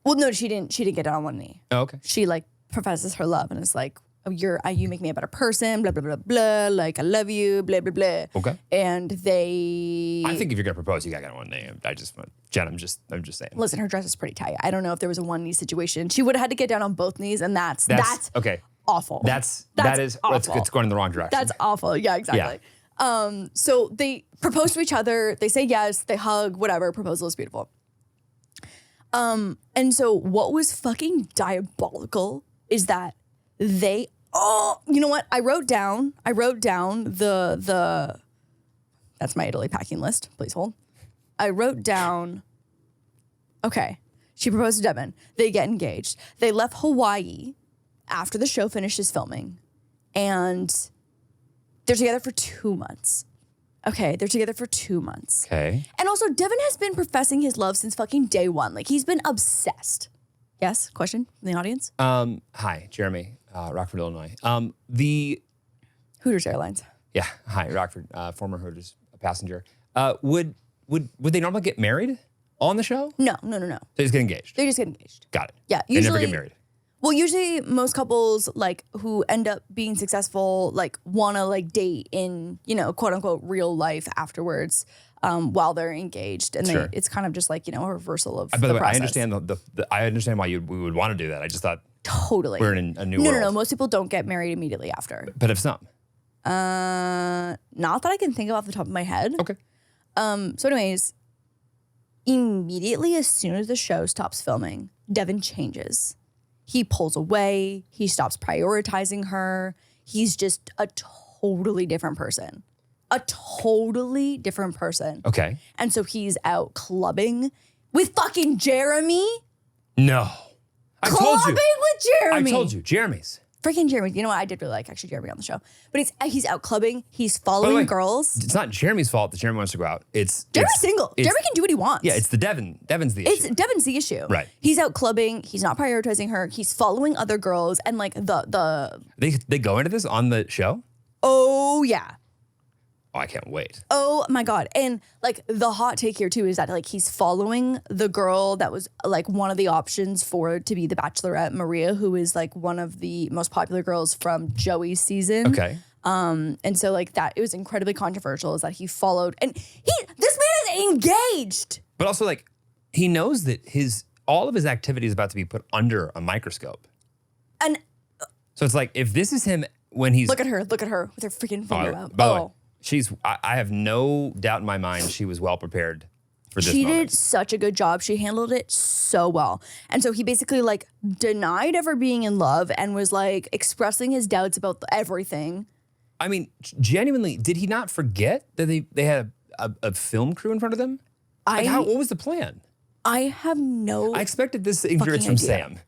Well, no, she didn't get down on one knee. Oh, okay. She like professes her love and is like, oh, you make me a better person, blah blah blah blah. Like I love you, blah blah blah. Okay. And they. I think if you're gonna propose, you gotta get on one knee. Jen, I'm just saying. Listen, her dress is pretty tight. I don't know if there was a one knee situation. She would have had to get down on both knees, and that's okay. Awful. That is awful. it's going in the wrong direction. That's awful. Yeah, exactly. Yeah. So they propose to each other. They say yes. They hug. Whatever. Proposal is beautiful. And so what was fucking diabolical is that they. Oh, you know what? I wrote down the. That's my Italy packing list. Please hold. I wrote down. Okay, she proposed to Devin. They get engaged. They left Hawaii after the show finishes filming, and they're together for 2 months. Okay, they're together for 2 months. Okay. And also, Devin has been professing his love since fucking day one. Like, he's been obsessed. Yes? Question from the audience? Hi, Jeremy, Rockford, Illinois. The Hooters Airlines. Yeah, hi, Rockford, former Hooters passenger. Would they normally get married on the show? No. They just get engaged. They just get engaged. Got it. Yeah, They usually. never get married. Well, usually most couples like who end up being successful like want to like date in, quote unquote real life afterwards while they're engaged. And Sure. it's kind of just like, a reversal of By the way, process. I understand I understand why we would want to do that. I just thought Totally. we're in a new No, world. no. Most people don't get married immediately after. But if some. Not that I can think of off the top of my head. Okay. So anyways, immediately as soon as the show stops filming, Devin changes. He pulls away. He stops prioritizing her. He's just a totally different person. Okay. And so he's out clubbing with fucking Jeremy. No. I told Clubbing you. with Jeremy. I told you. Jeremy's. Freaking Jeremy. You know what? I did really like actually Jeremy on the show. But he's out clubbing. He's By the following way, girls. It's not Jeremy's fault that Jeremy wants to go out. It's Single. Jeremy can do what he wants. Yeah, it's the Devin. Devin's the issue. Devin's the issue. Right. He's out clubbing. He's not prioritizing her. He's following other girls. And like They go into this on the show? oh yeah. Oh, I can't wait. Oh my God. And like the hot take here too is that like he's following the girl that was like one of the options to be the Bachelorette, Maria, who is like one of the most popular girls from Joey's season. Okay. And so like that, it was incredibly controversial is that he followed and this man is engaged. But also like he knows that all of his activity is about to be put under a microscope. And So it's like if this is him when he's look at her with her freaking finger out. By the way, I have no doubt in my mind she was well prepared for this She moment. did such a good job. She handled it so well. And so he basically like denied ever being in love and was like expressing his doubts about everything. I mean, genuinely, did he not forget that they had a film crew in front of them? What was the plan? I have no I expected this ignorance from idea. Sam.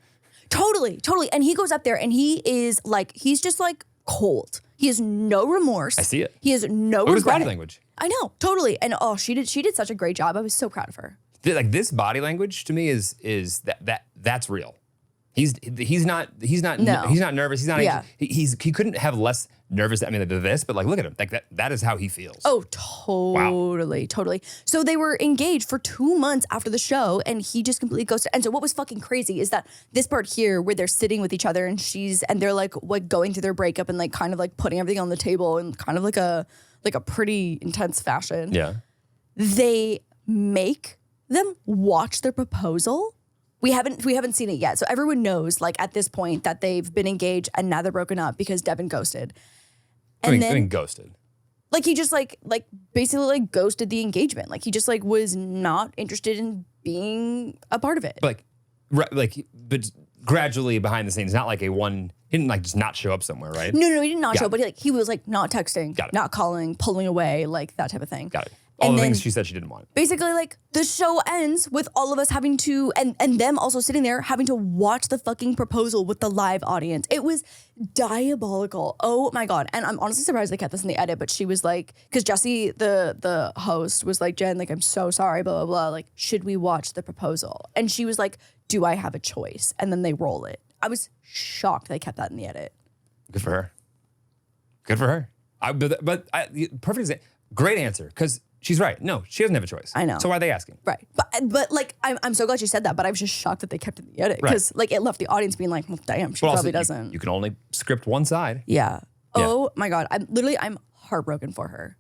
Totally. And he goes up there and he's just like cold. He has no remorse. I see it. He has no Look at his regret. body language. I know, totally. And she did such a great job. I was so proud of her. Like this body language to me is that's real. He's not nervous. He's not Yeah. anxious. He couldn't have less nervous. I mean, this, but like look at him. Like that is how he feels. Oh, totally. So they were engaged for 2 months after the show, and he just completely ghosted. And so what was fucking crazy is that this part here where they're sitting with each other and they're like going through their breakup and like kind of like putting everything on the table in kind of like a pretty intense fashion. Yeah. They make them watch their proposal. We haven't seen it yet. So everyone knows like at this point that they've been engaged and now they're broken up because Devin ghosted. And I mean, ghosted. Like he just like basically like ghosted the engagement. Like he just like was not interested in being a part of it. But but gradually behind the scenes, not like he didn't like just not show up somewhere, right? No, he did not Got show, it. but he was like not texting, Got it. not calling, pulling away, like that type of thing. Got it. All And the then things she said she didn't want. basically, like, the show ends with all of us having to, and them also sitting there having to watch the fucking proposal with the live audience. It was diabolical. Oh my God. And I'm honestly surprised they kept this in the edit, but she was like, because Jessie, the host, was like, Jen, like, I'm so sorry, blah, blah, blah. Like, should we watch the proposal? And she was like, do I have a choice? And then they roll it. I was shocked they kept that in the edit. Good for her. Good for her. Perfect example. Great answer, because she's right. No, she doesn't have a choice. I know. So why are they asking? Right. But like, I'm so glad she said that, but I was just shocked that they kept it in the edit because like it left the audience being like, well, damn, she But also, probably doesn't. You can only script one side. Yeah. Oh my God. I'm heartbroken for her.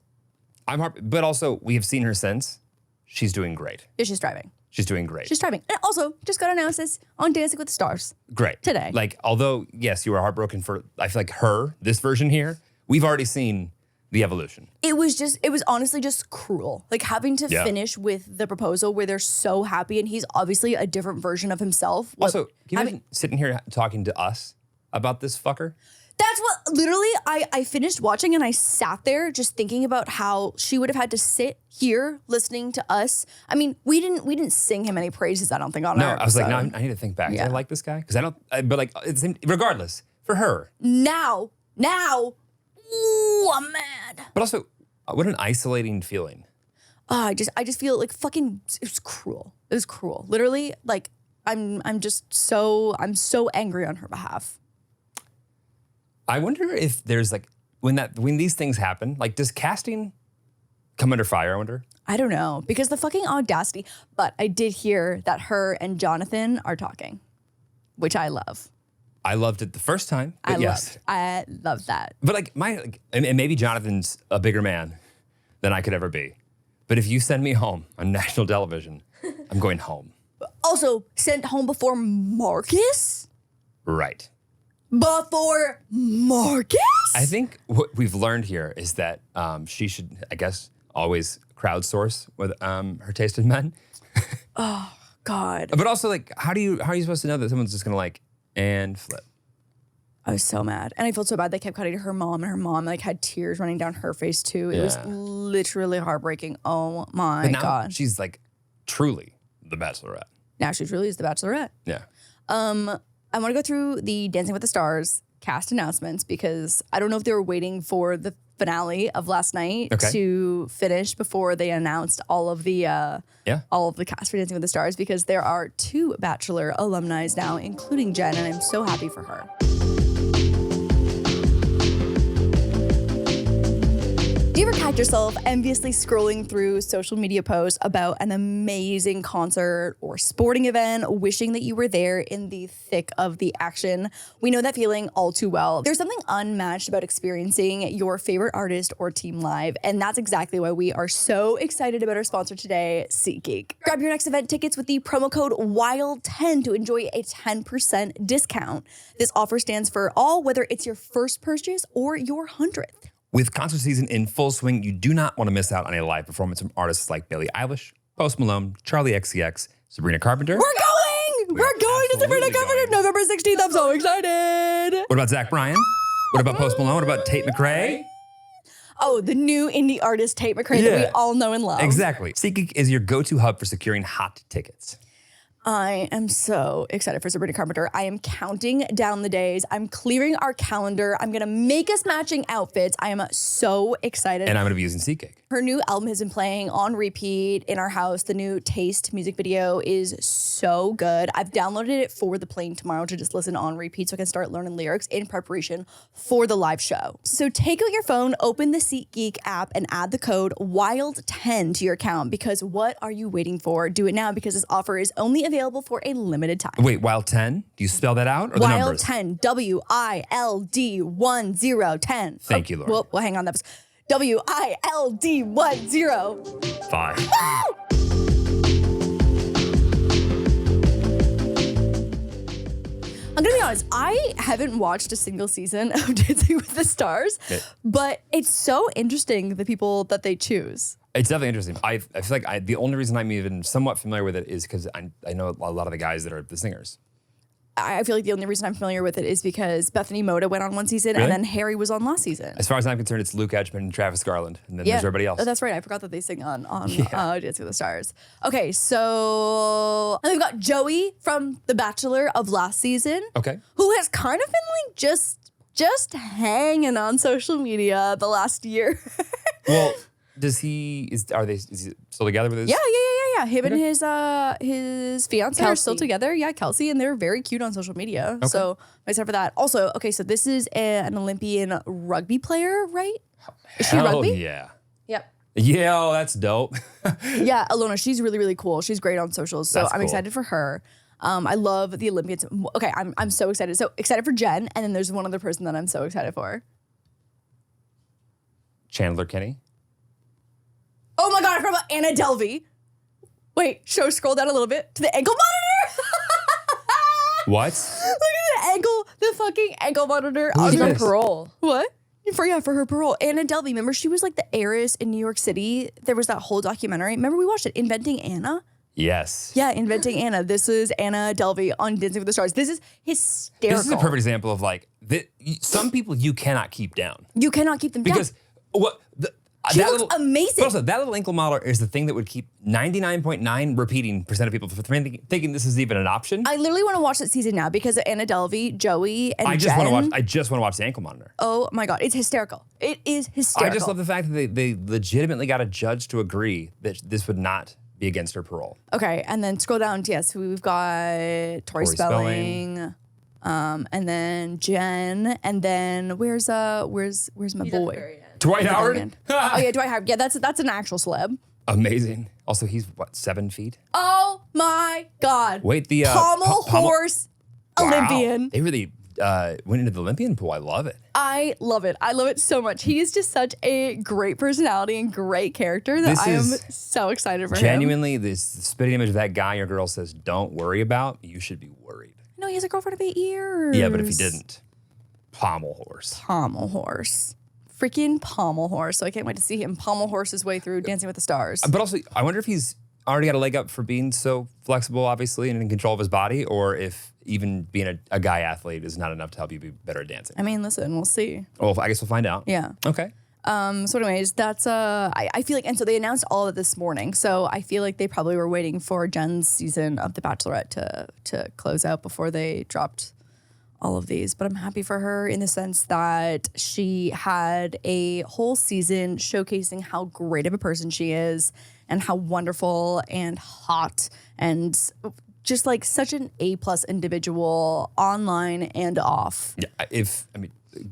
But also, we have seen her since. She's doing great. Yeah, she's driving. She's doing great. She's driving. And also, just got announced this on Dancing with the Stars. Great. Today. Like, although, yes, you were heartbroken for, I feel like this version here, we've already seen the evolution. It was honestly just cruel. Like having to finish with the proposal where they're so happy and he's obviously a different version of himself. Also, can you imagine sitting here talking to us about this fucker? That's what literally I finished watching and I sat there just thinking about how she would have had to sit here listening to us. I mean, we didn't sing him any praises, I don't think, on our I was like, episode. no, I need to think back. Yeah. Do I like this guy? Because but like, regardless, for her. Now, ooh, I'm mad. But also, what an isolating feeling. I just feel like fucking, it was cruel. It was cruel. Literally, like, I'm so angry on her behalf. I wonder if there's like, when these things happen, like, does casting come under fire, I wonder? I don't know, because the fucking audacity. But I did hear that her and Jonathan are talking, which I love. I loved it the first time, but yes. I love that. But like and maybe Jonathan's a bigger man than I could ever be. But if you send me home on national television, I'm going home. Also, sent home before Marcus? Right. Before Marcus? I think what we've learned here is that she should, I guess, always crowdsource with her taste in men. Oh, God. But also, like, how are you supposed to know that someone's just gonna like and flip? I was so mad. And I felt so bad. They kept cutting to her mom, and her mom like had tears running down her face too. It was literally heartbreaking. Oh my But now God. she's like truly the Bachelorette. Now she truly is the Bachelorette. Yeah. I want to go through the Dancing with the Stars cast announcements because I don't know if they were waiting for the finale of last night to finish before they announced all of the cast for Dancing with the Stars, because there are 2 Bachelor alumni now, including Jenn, and I'm so happy for her. Do you ever catch yourself enviously scrolling through social media posts about an amazing concert or sporting event, wishing that you were there in the thick of the action? We know that feeling all too well. There's something unmatched about experiencing your favorite artist or team live, and that's exactly why we are so excited about our sponsor today, SeatGeek. Grab your next event tickets with the promo code WILD10 to enjoy a 10% discount. This offer stands for all, whether it's your first purchase or your 100th. With concert season in full swing, you do not want to miss out on a live performance from artists like Billie Eilish, Post Malone, Charlie XCX, Sabrina Carpenter. We're going to Sabrina Carpenter November 16th. I'm so excited. What about Zach Bryan? What about Post Malone? What about Tate McRae? Oh, the new indie artist Tate McRae that we all know and love. Exactly. SeatGeek is your go-to hub for securing hot tickets. I am so excited for Sabrina Carpenter. I am counting down the days. I'm clearing our calendar. I'm going to make us matching outfits. I am so excited. And I'm going to be using SeatGeek. Her new album has been playing on repeat in our house. The new Taste music video is so good. I've downloaded it for the plane tomorrow to just listen on repeat so I can start learning lyrics in preparation for the live show. So take out your phone, open the SeatGeek app, and add the code WILD10 to your account, because what are you waiting for? Do it now, because this offer is only available for a limited time. Wait, Wild 10? Do you spell that out or the Wild numbers? 10, WILD10. Thank you, Laura. Well, hang on. That was WILD10. 5. I'm gonna be honest, I haven't watched a single season of Dancing with the Stars, but it's so interesting, the people that they choose. It's definitely interesting. I feel like the only reason I'm even somewhat familiar with it is because I know a lot of the guys that are the singers. I feel like the only reason I'm familiar with it is because Bethany Moda went on one season Really? and then Harry was on last season. As far as I'm concerned, it's Luke Edgman and Travis Garland, and then there's everybody else. Oh, that's right. I forgot that they sing on Dancing with the Stars. Okay, so and we've got Joey from The Bachelor of last season. Okay. Who has kind of been like just hanging on social media the last year. Well, is he still together with his? Yeah. Him and his fiance are still Kelsey. together. Yeah, Kelsey, and they're very cute on social media. So I'm excited for that. Also, okay, so this is an Olympian rugby player, right? Is she Hell rugby? yeah. Yep. Yeah, oh, that's dope. Yeah, Alona, she's really, really cool. She's great on socials. So That's I'm cool. excited for her. I love the Olympians. Okay, I'm so excited. So excited for Jen, and then there's one other person that I'm so excited for. Chandler Kenny. Oh my God, I forgot about Anna Delvey. Wait, scroll down a little bit to the ankle monitor. What? Look at the fucking ankle monitor. Who's She's on this? parole. What? For her parole. Anna Delvey, remember she was like the heiress in New York City? There was that whole documentary. Remember we watched it, Inventing Anna? Yes. Yeah, Inventing Anna. This is Anna Delvey on Dancing with the Stars. This is hysterical. This is a perfect example of like some people you cannot keep down You cannot keep them because down. She that looks amazing. But also, that little ankle monitor is the thing that would keep 99.9 repeating % of people from thinking this is even an option. I literally want to watch that season now because of Anna Delvey, Joey, and I Jen. just want to watch the ankle monitor. Oh my God, it's hysterical. It is hysterical. I just love the fact that they legitimately got a judge to agree that this would not be against her parole. Okay, and then scroll down. Yes, we've got Tori Spelling, and then Jen, and then where's my He's at the boy? very end. Dwight Howard. Oh yeah, Dwight Howard. Yeah, that's an actual celeb. Amazing. Also, he's what, 7 feet? Oh my God. Wait, the pommel pommel- horse Wow. Olympian. They really went into the Olympian pool. I love it. I love it. I love it so much. He is just such a great personality and great character that This I am is so excited for him. Genuinely, this spitting image of that guy your girl says, don't worry about, you should be worried. No, he has a girlfriend of 8 years. Yeah, but if he didn't, pommel horse. Pommel horse. Freaking pommel horse. So I can't wait to see him pommel horse his way through Dancing with the Stars. But also, I wonder if he's already got a leg up for being so flexible, obviously, and in control of his body, or if even being a guy athlete is not enough to help you be better at dancing. I mean, listen, we'll see. Well, I guess we'll find out. Yeah. Okay. So anyways, that's I feel like, and so they announced all of it this morning. So I feel like they probably were waiting for Jen's season of The Bachelorette to close out before they dropped all of these. But I'm happy for her in the sense that she had a whole season showcasing how great of a person she is and how wonderful and hot and just like such an A+ individual online and off. Yeah,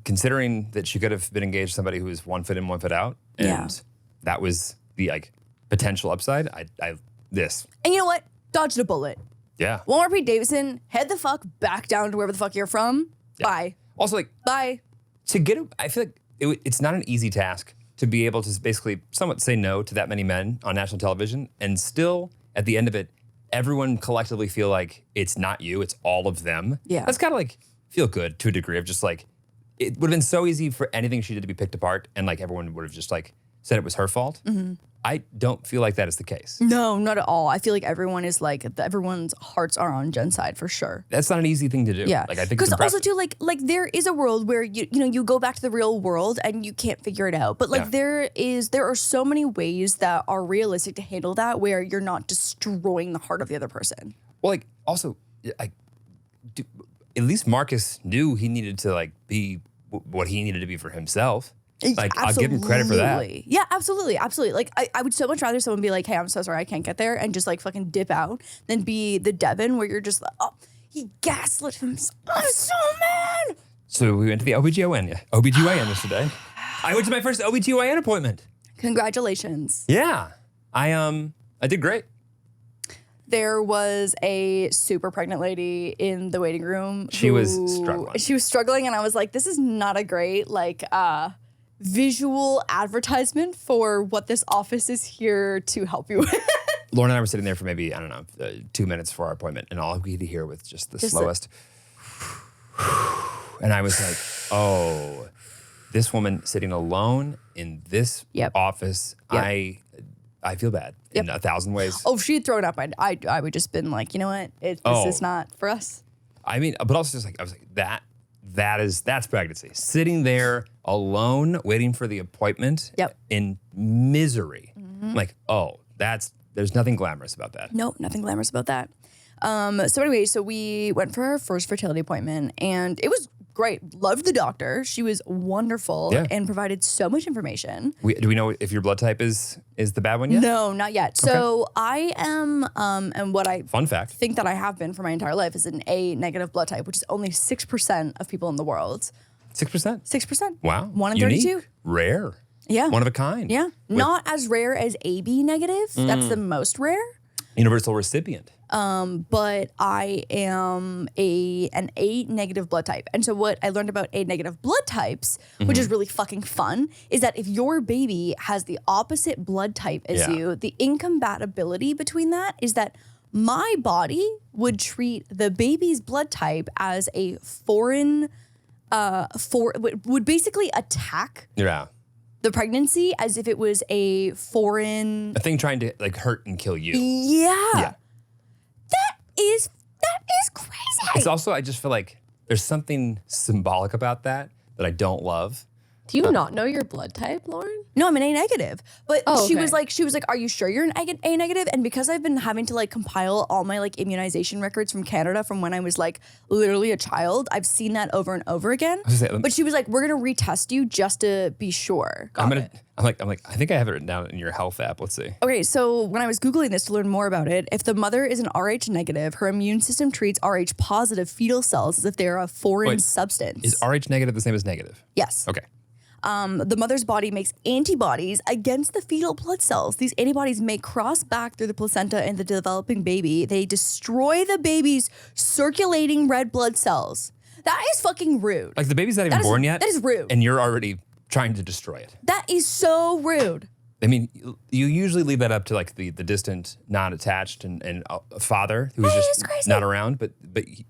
considering that she could have been engaged to somebody who was 1 foot in, 1 foot out, and Yeah. that was the like potential upside. This. And you know what? Dodged a bullet. Yeah. One more Pete Davidson, head the fuck back down to wherever the fuck you're from. Yeah. Bye. Also, like, Bye. I feel like it's not an easy task to be able to basically somewhat say no to that many men on national television and still, at the end of it, everyone collectively feel like it's not you, it's all of them. Yeah. That's kind of like feel good to a degree of just like, it would have been so easy for anything she did to be picked apart and like everyone would have just like said it was her fault. Mm-hmm. I don't feel like that is the case. No, not at all. I feel like everyone's hearts are on Jen's side for sure. That's not an easy thing to do. Yeah. Like I think because it's also impressive. too, like there is a world where you go back to the real world and you can't figure it out. But like Yeah. there are so many ways that are realistic to handle that where you're not destroying the heart of the other person. Well, like also, at least Marcus knew he needed to like be what he needed to be for himself. Like I'll give him credit for that. Absolutely. Yeah, absolutely. Like I would so much rather someone be like, hey, I'm so sorry I can't get there and just like fucking dip out than be the Devin where you're just like, oh, he gaslit himself. I'm so mad. So we went to the OBGYN yesterday. I went to my first OBGYN appointment. Congratulations. Yeah. I did great. There was a super pregnant lady in the waiting room. She was who- struggling. She was struggling and I was like, this is not a great like visual advertisement for what this office is here to help you with. Lauren and I were sitting there for maybe, I don't know, 2 minutes for our appointment, and all we could hear was just the slowest. And I was like, oh, this woman sitting alone in this Yep. office, Yep. I feel bad in 1,000 ways. Oh, if she had thrown up, I would just been like, you know what? This is not for us. I mean, but also just like, I was like, that's pregnancy. Sitting there alone, waiting for the appointment in misery. Like, oh, there's nothing glamorous about that. Nope, nothing glamorous about that. So anyway, so we went for our first fertility appointment and it was great. Loved the doctor. She was wonderful and provided so much information. Do we know if your blood type is the bad one yet? No, not yet. So I am, and what I Fun fact. think that I have been for my entire life is an A negative blood type, which is only 6% of people in the world. 6%? 6%. Wow. 1 in Unique. 32. Rare. Yeah. One of a kind. Yeah. Not as rare as AB negative. That's the most rare. Universal recipient. But I am an A negative blood type. And so what I learned about A negative blood types, which is really fucking fun, is that if your baby has the opposite blood type as you, the incompatibility between that is that my body would treat the baby's blood type as a foreign, would basically attack the pregnancy as if it was a foreign... A thing trying to like hurt and kill you. Yeah. That is crazy. It's also, I just feel like there's something symbolic about that I don't love. Do you not know your blood type, Lauren? No, I'm an A negative. But Oh, she okay. was like, are you sure you're an A negative? And because I've been having to like compile all my like immunization records from Canada from when I was like literally a child, I've seen that over and over again. But she was like, we're gonna retest you just to be sure. I'm like, I think I have it written down in your health app. Let's see. Okay, so when I was Googling this to learn more about it, if the mother is an Rh negative, her immune system treats Rh positive fetal cells as if they're a foreign substance. Is Rh negative the same as negative? Yes. Okay. The mother's body makes antibodies against the fetal blood cells. These antibodies may cross back through the placenta and the developing baby. They destroy the baby's circulating red blood cells. That is fucking rude. Like the baby's not even born yet. That is rude. And you're already trying to destroy it. That is so rude. I mean, you usually leave that up to like the distant, non-attached and a father who's just not around. But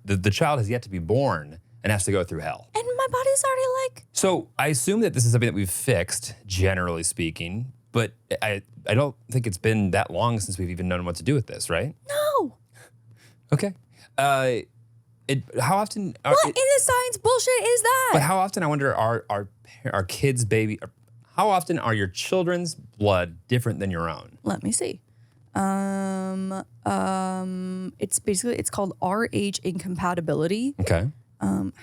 the child has yet to be born and has to go through hell. And my body's already like... So I assume that this is something that we've fixed, generally speaking, but I don't think it's been that long since we've even known what to do with this, right? No. Okay. How often... What in the science bullshit is that? But how often, I wonder, are kids' baby... How often are your children's blood different than your own? Let me see. It's called RH incompatibility. Okay.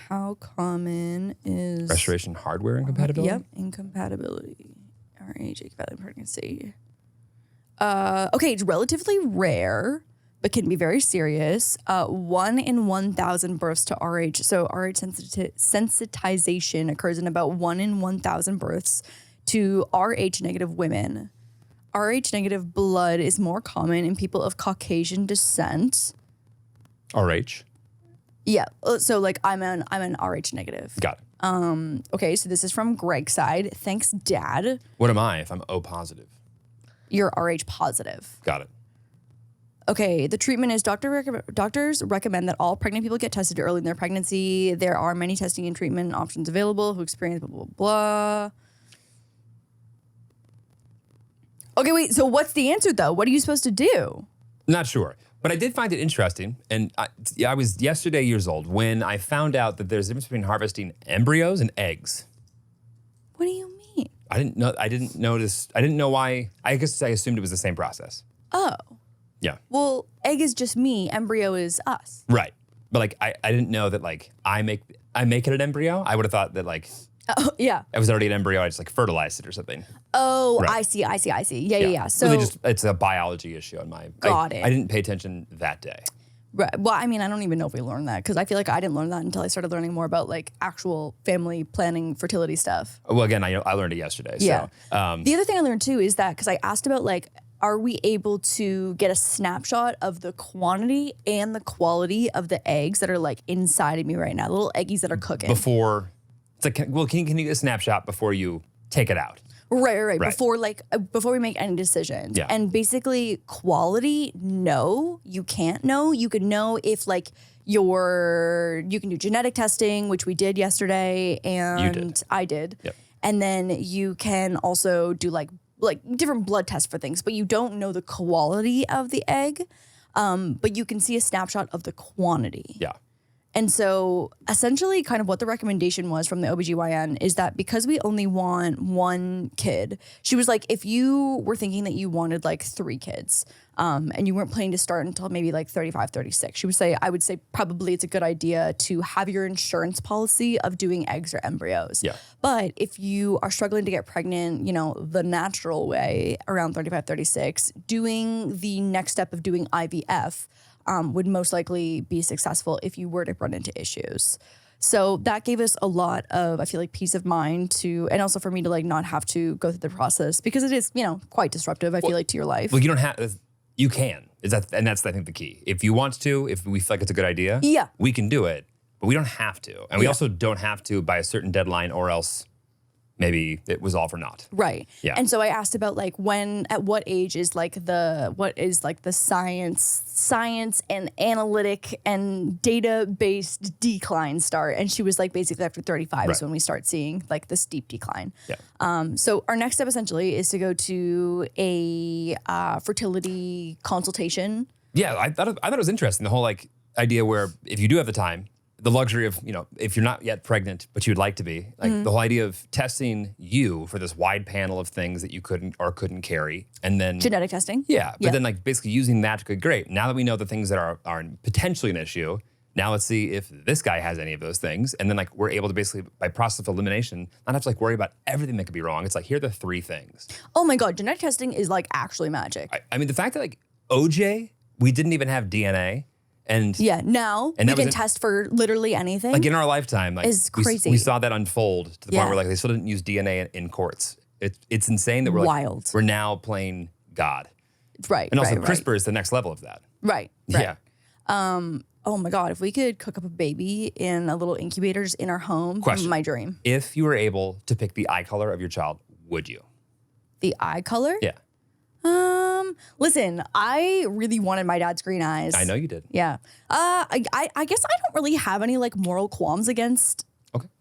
How common is... Restoration hardware incompatibility? Yep, incompatibility. RH incompatibility pregnancy. Okay, it's relatively rare, but can be very serious. 1 in 1,000 births to RH. So RH sensitization occurs in about 1 in 1,000 births to RH negative women. RH negative blood is more common in people of Caucasian descent. RH? Yeah, so like I'm an RH negative. Got it. Okay, so this is from Greg's side. Thanks, Dad. What am I if I'm O positive? You're RH positive. Got it. Okay, the treatment is doctors recommend that all pregnant people get tested early in their pregnancy. There are many testing and treatment options available who experience blah, blah, blah. Okay, wait, so what's the answer though? What are you supposed to do? Not sure. But I did find it interesting, and I was yesterday years old when I found out that there's a difference between harvesting embryos and eggs. What do you mean? I didn't know why. I guess I assumed it was the same process. Oh. Yeah. Well, egg is just me, embryo is us. Right. But like I didn't know that like I make it an embryo. I would have thought that like Oh, yeah. I was already an embryo, I just like fertilized it or something. Oh, Right. I see. Yeah. So really just it's a biology issue on my Got it. I didn't pay attention that day. Right. Well, I mean, I don't even know if we learned that because I feel like I didn't learn that until I started learning more about like actual family planning, fertility stuff. Well, again, I learned it yesterday. Yeah. So, The other thing I learned too is that because I asked about like, are we able to get a snapshot of the quantity and the quality of the eggs that are like inside of me right now, the little eggies that are cooking? before, it's like, well, can you get a snapshot before you take it out? Right. Right. Before we make any decisions. Yeah. And basically quality, no, you can't know. You can know if like you can do genetic testing, which we did yesterday and You did. I did. Yep. And then you can also do like different blood tests for things, but you don't know the quality of the egg. But you can see a snapshot of the quantity. Yeah. And so essentially kind of what the recommendation was from the OBGYN is that because we only want one kid, she was like, if you were thinking that you wanted like 3 kids and you weren't planning to start until maybe like 35, 36, I would say probably it's a good idea to have your insurance policy of doing eggs or embryos. Yeah. But if you are struggling to get pregnant, you know, the natural way around 35, 36, doing the next step of doing IVF would most likely be successful if you were to run into issues. So that gave us a lot of, I feel like, peace of mind to, and also for me to like not have to go through the process because it is, you know, quite disruptive, I feel like, to your life. Well, you don't have, you can. And that's, I think, the key. If you want to, if we feel like it's a good idea, we can do it, but we don't have to. And we also don't have to by a certain deadline or else maybe it was all for naught. Right. Yeah. And so I asked about like at what age is like the science and analytic and data-based decline start. And she was like, basically after 35 is when we start seeing like the steep decline. Yeah. So our next step essentially is to go to a fertility consultation. Yeah, I thought it was interesting, the whole like idea where if you do have the time, the luxury of, you know, if you're not yet pregnant, but you'd like to be, like the whole idea of testing you for this wide panel of things that you couldn't carry. And then Genetic testing. Yeah. But then like basically using that to go, great. Now that we know the things that are potentially an issue, now let's see if this guy has any of those things. And then like we're able to basically, by process of elimination, not have to like worry about everything that could be wrong. It's like, here are the 3 things. Oh my God, genetic testing is like actually magic. I mean, the fact that like OJ, we didn't even have DNA. And now we can test for literally anything. Like in our lifetime, like is crazy. We saw that unfold to the point where like they still didn't use DNA in courts. It's insane that we're wild. Like, we're now playing God. Right. And also CRISPR is the next level of that. Right. Yeah. Oh my God, if we could cook up a baby in a little incubator just in our home, Question. my dream. If you were able to pick the eye color of your child, would you? The eye color? Yeah. Listen, I really wanted my dad's green eyes. I know you did. Yeah. I guess I don't really have any like moral qualms against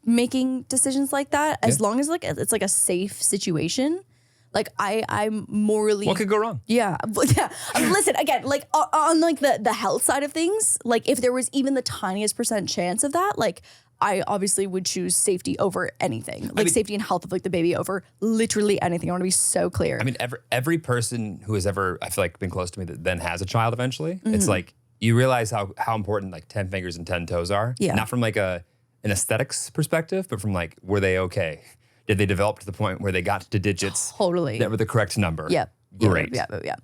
making decisions like that as long as like it's like a safe situation. Like I'm morally. What could go wrong? Yeah. Yeah. Listen, again, like on like the health side of things, like if there was even the tiniest % chance of that, like I obviously would choose safety over anything. Like safety and health of like the baby over literally anything. I want to be so clear. I mean, every person who has ever, I feel like, been close to me that then has a child eventually, it's like you realize how important like 10 fingers and 10 toes are. Yeah. Not from like an aesthetics perspective, but from like, were they okay? Did they develop to the point where they got to digits totally that were the correct number? Yeah. Great. Yeah.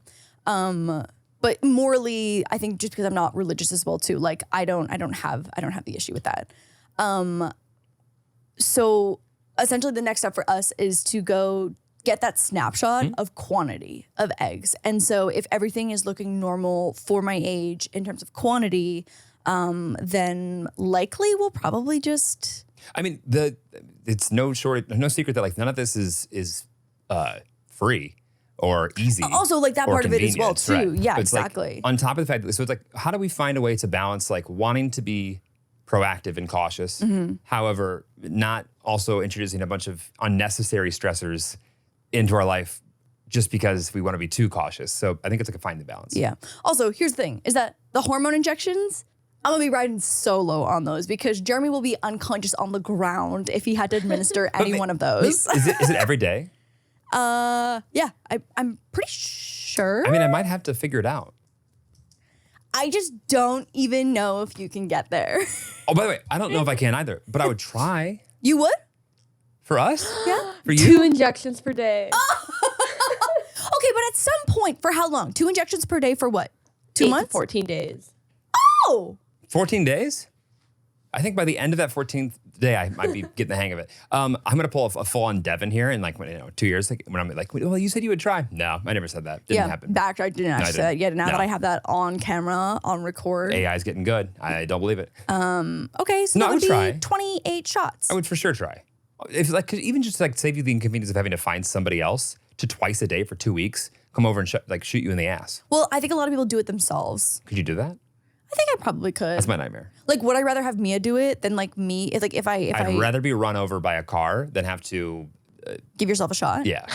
But morally, I think just because I'm not religious as well too, like I don't have the issue with that. So essentially the next step for us is to go get that snapshot of quantity of eggs. And so if everything is looking normal for my age in terms of quantity, then likely we'll probably just. I mean, it's no secret that like none of this is free or easy. Also, like that part of it as well too. Right. Yeah, but it's exactly. Like, on top of the fact that, so it's like, how do we find a way to balance like wanting to be proactive and cautious, however, not also introducing a bunch of unnecessary stressors into our life just because we want to be too cautious. So I think it's like a find the balance. Yeah. Also, here's the thing, is that the hormone injections, I'm gonna be riding solo on those because Jeremy will be unconscious on the ground if he had to administer any one of those. Is it every day? Yeah, I'm pretty sure. I mean, I might have to figure it out. I just don't even know if you can get there. Oh, by the way, I don't know if I can either, but I would try. You would? For us? Yeah. For you? 2 injections per day. Okay, but at some point, for how long? 2 injections per day for what? 2 8 to months? 14 days. Oh! 14 days? I think by the end of that 14th day, I might be getting the hang of it. I'm going to pull a full-on Devin here in like 2 years. Like, when I'm like, well, you said you would try. No, I never said that. Didn't happen. Back, I didn't actually say that yet. Now that I have that on camera, on record. AI's getting good. I don't believe it. Okay, so No, that I would would try. be 28 shots. I would for sure try. If like, could even just like save you the inconvenience of having to find somebody else to twice a day for 2 weeks, come over and shoot you in the ass. Well, I think a lot of people do it themselves. Could you do that? I think I probably could. That's my nightmare. Like, would I rather have Mia do it than like me? If I'd rather be run over by a car than have to. Give yourself a shot? Yeah.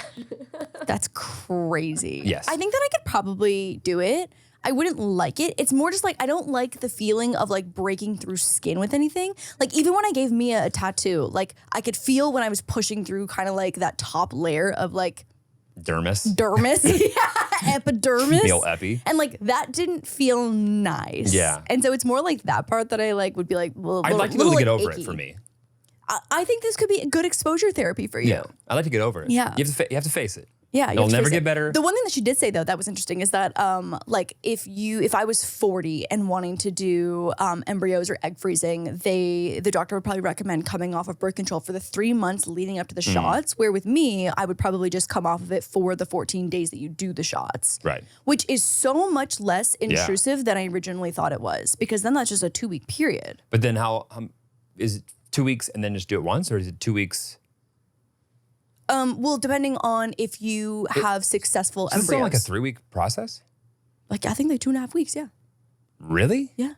That's crazy. Yes. I think that I could probably do it. I wouldn't like it. It's more just like I don't like the feeling of like breaking through skin with anything. Like even when I gave Mia a tattoo, like I could feel when I was pushing through kind of like that top layer of like Dermis. Epidermis. The old epi. And like that didn't feel nice. Yeah. And so it's more like that part that I like would be like, well, I'd like to be able to get over it for me. I think this could be a good exposure therapy for you. Yeah. I'd like to get over it. Yeah. You have to face it. Yeah, It'll never get better. The one thing that she did say though that was interesting is that like if I was 40 and wanting to do embryos or egg freezing, the doctor would probably recommend coming off of birth control for the 3 months leading up to the shots. Where with me, I would probably just come off of it for the 14 days that you do the shots. Right. Which is so much less intrusive than I originally thought it was, because then that's just a 2-week period. But then how is it 2 weeks and then just do it once, or is it 2 weeks? Well, depending on if you have successful Is embryos. this still like a 3-week process? Like I think like 2.5 weeks, yeah. Really? Yeah.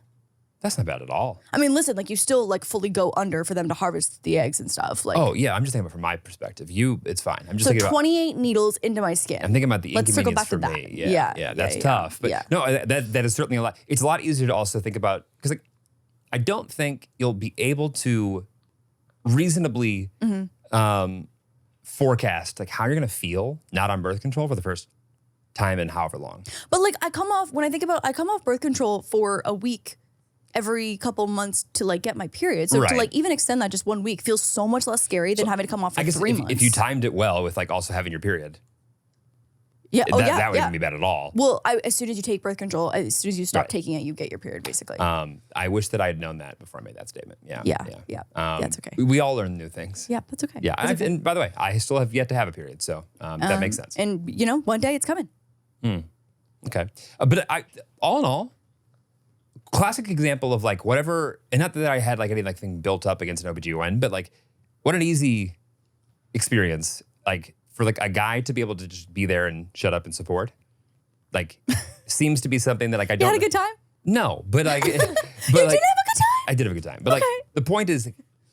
That's not bad at all. I mean, listen, like you still like fully go under for them to harvest the eggs and stuff. Like, Oh yeah, I'm just thinking about from my perspective. It's fine. I'm just so thinking about. 28 needles into my skin. I'm thinking about the Let's circle inconvenience back for to me. that. Yeah, Yeah, that's yeah, tough. But yeah. no, that is certainly a lot. It's a lot easier to also think about because like I don't think you'll be able to reasonably forecast like how you're gonna feel not on birth control for the first time in however long. But like I come off birth control for a week every couple months to like get my period. So to Right. like even extend that just 1 week feels so much less scary than having to come off for I guess 3 months. if you timed it well with like also having your period, yeah, oh, yeah, that wouldn't yeah. be bad at all. Well, as soon as you take birth control, as soon as you stop Right. taking it, you get your period basically. I wish that I had known that before I made that statement. Yeah. Yeah. That's okay. We all learn new things. Yeah, that's okay. Yeah. That's okay. And by the way, I still have yet to have a period. So that makes sense. And you know, one day it's coming. Okay. But all in all, classic example of like whatever, and not that I had like any like thing built up against an OBGYN, but like what an easy experience like for like a guy to be able to just be there and shut up and support. Like seems to be something that like I You don't. had a good time? No, but like, but You did have a good time? I did have a good time. But like Okay. the point is,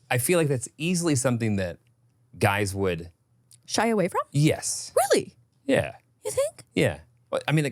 I feel like that's easily something that guys would. Shy away from? Yes. Really? Yeah. You think? Yeah. Well, I mean,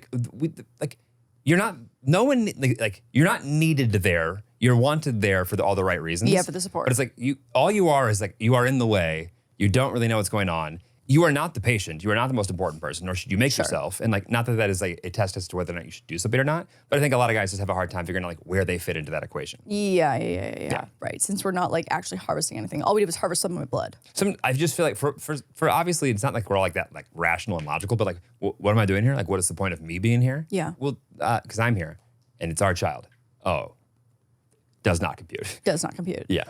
like you're not. No one like you're not needed there. You're wanted there for all the right reasons. Yeah, for the support. But it's like all you are is like you are in the way. You don't really know what's going on. You are not the patient. You are not the most important person, nor should you make yourself. And like, not that that is like a test as to whether or not you should do something or not. But I think a lot of guys just have a hard time figuring out like where they fit into that equation. Yeah. Right. Since we're not like actually harvesting anything, all we did was harvest some of my blood. I just feel like for obviously it's not like we're all like that like rational and logical, but like what am I doing here? Like what is the point of me being here? Yeah. Well, because I'm here and it's our child. Oh, does not compute. Does not compute. Yeah.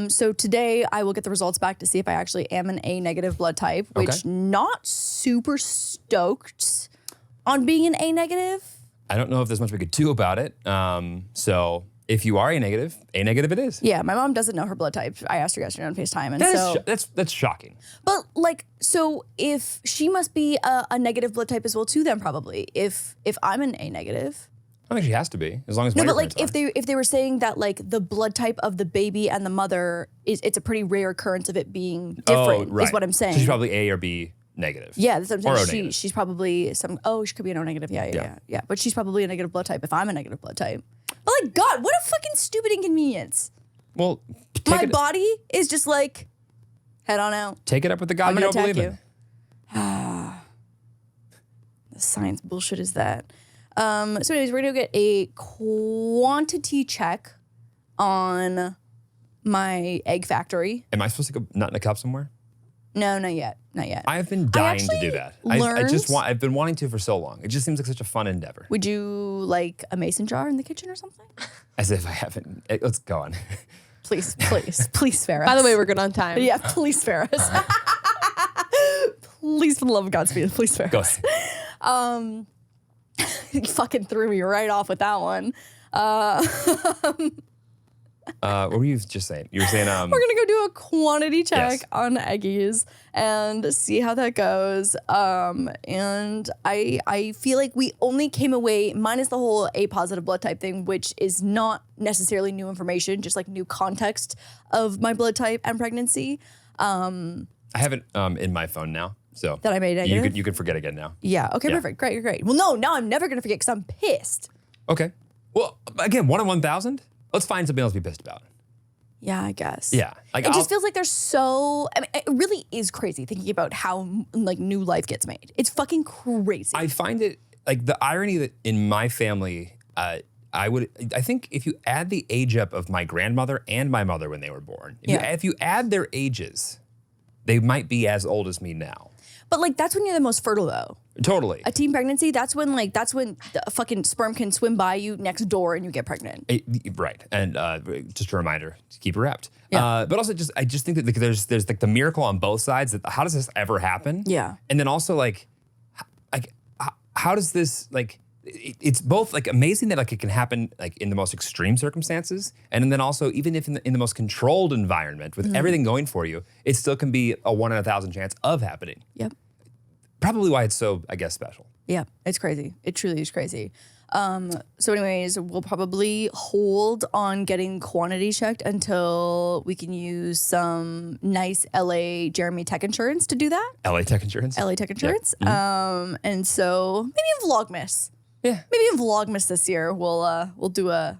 So today I will get the results back to see if I actually am an A negative blood type, which Okay. not super stoked on being an A negative. I don't know if there's much we could do about it. So if you are A negative it is. Yeah, my mom doesn't know her blood type. I asked her yesterday on FaceTime, and That's shocking. But like, so if she must be a negative blood type as well too, then probably if I'm an A negative. I think she has to be, as long as No, one but of your like parents if they were saying that like the blood type of the baby and the mother it's a pretty rare occurrence of it being different is what I'm saying. So she's probably A or B negative. Yeah, that's what Or I'm O saying. negative. She's probably she could be an O negative. Yeah. But she's probably a negative blood type if I'm a negative blood type. But like, God, what a fucking stupid inconvenience. Well, My body is just like, head on out. take it up with the God I'm you gonna don't attack believe you. in. The science bullshit is that. So anyways, we're gonna get a quantity check on my egg factory. Am I supposed to go nut in a cup somewhere? No, not yet. Not yet. I have been dying to do that. I've been wanting to for so long. It just seems like such a fun endeavor. Would you like a mason jar in the kitchen or something? As if I haven't. Let's go on. Please spare us. By the way, we're good on time. Yeah, please spare us. Please, for the love of God, please spare Go us. ahead. You fucking threw me right off with that one. What were you just saying? You were saying We're gonna go do a quantity check Yes. on eggies and see how that goes. And I feel like we only came away, minus the whole A positive blood type thing, which is not necessarily new information, just like new context of my blood type and pregnancy. I have it in my phone now, so That I made negative? You could forget again now. Yeah. Okay. Yeah. Perfect. Great. Well, no. Now I'm never gonna forget because I'm pissed. Okay. Well, again, 1 in 1,000. Let's find something else to be pissed about. Yeah, I guess. Yeah. Like It just feels like there's so, I mean, it really is crazy thinking about how like new life gets made. It's fucking crazy. I find it like the irony that in my family, I think if you add the age up of my grandmother and my mother when they were born, if you add their ages, they might be as old as me now. But like that's when you're the most fertile though. Totally. A teen pregnancy, that's when the fucking sperm can swim by you next door and you get pregnant. Right. And just a reminder to keep it wrapped. Yeah. But also I just think that like, there's like the miracle on both sides that how does this ever happen? Yeah. And then also like how does this like it's both like amazing that like it can happen like in the most extreme circumstances, and then also even if in the most controlled environment with everything going for you, it still can be a 1 in 1,000 chance of happening. Yep. Probably why it's so, I guess, special. Yeah, it's crazy. It truly is crazy. So anyways, we'll probably hold on getting quantity checked until we can use some nice LA Jeremy Tech Insurance to do that. LA Tech Insurance? LA Tech Insurance. Yeah. And so maybe in Vlogmas. Yeah. Maybe in Vlogmas this year we'll do an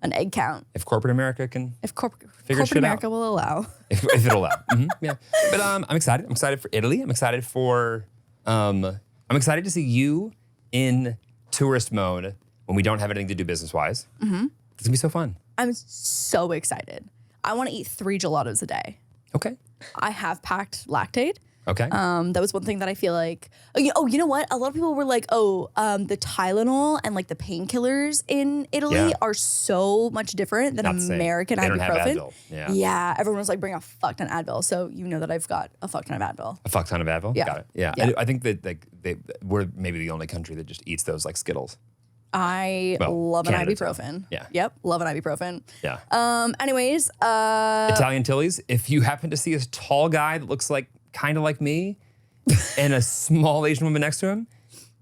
egg count. If corporate America can corporate shit America out. will allow. if it'll allow. Yeah. But I'm excited. I'm excited for Italy. I'm excited for I'm excited to see you in tourist mode when we don't have anything to do business-wise. It's gonna be so fun. I'm so excited. I want to eat 3 gelatos a day. Okay. I have packed Lactate. Okay. That was one thing that I feel like, you know what? A lot of people were like, the Tylenol and like the painkillers in Italy are so much different than American they don't ibuprofen. have Advil. Yeah. Everyone was like, bring a fuck ton of Advil. So you know that I've got a fuck ton of Advil. A fuck ton of Advil? Yeah. Got it. Yeah. Yeah. I think that like we're maybe the only country that just eats those like Skittles. I love an Canada ibuprofen. too. Yeah. Yep. Love an ibuprofen. Yeah. Anyways, Italian Tillies, if you happen to see a tall guy that looks like kind of like me and a small Asian woman next to him,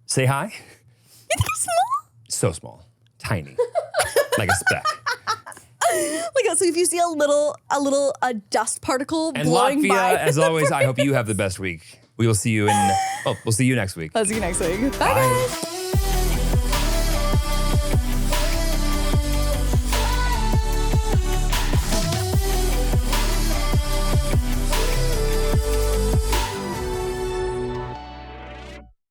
say hi. you think he's small? So small. Tiny. Like a speck. So if you see a dust particle And blowing Latvia, by. as always, I hope you have the best week. We will see you we'll see you next week. I'll see you next week. Bye. Bye. Guys.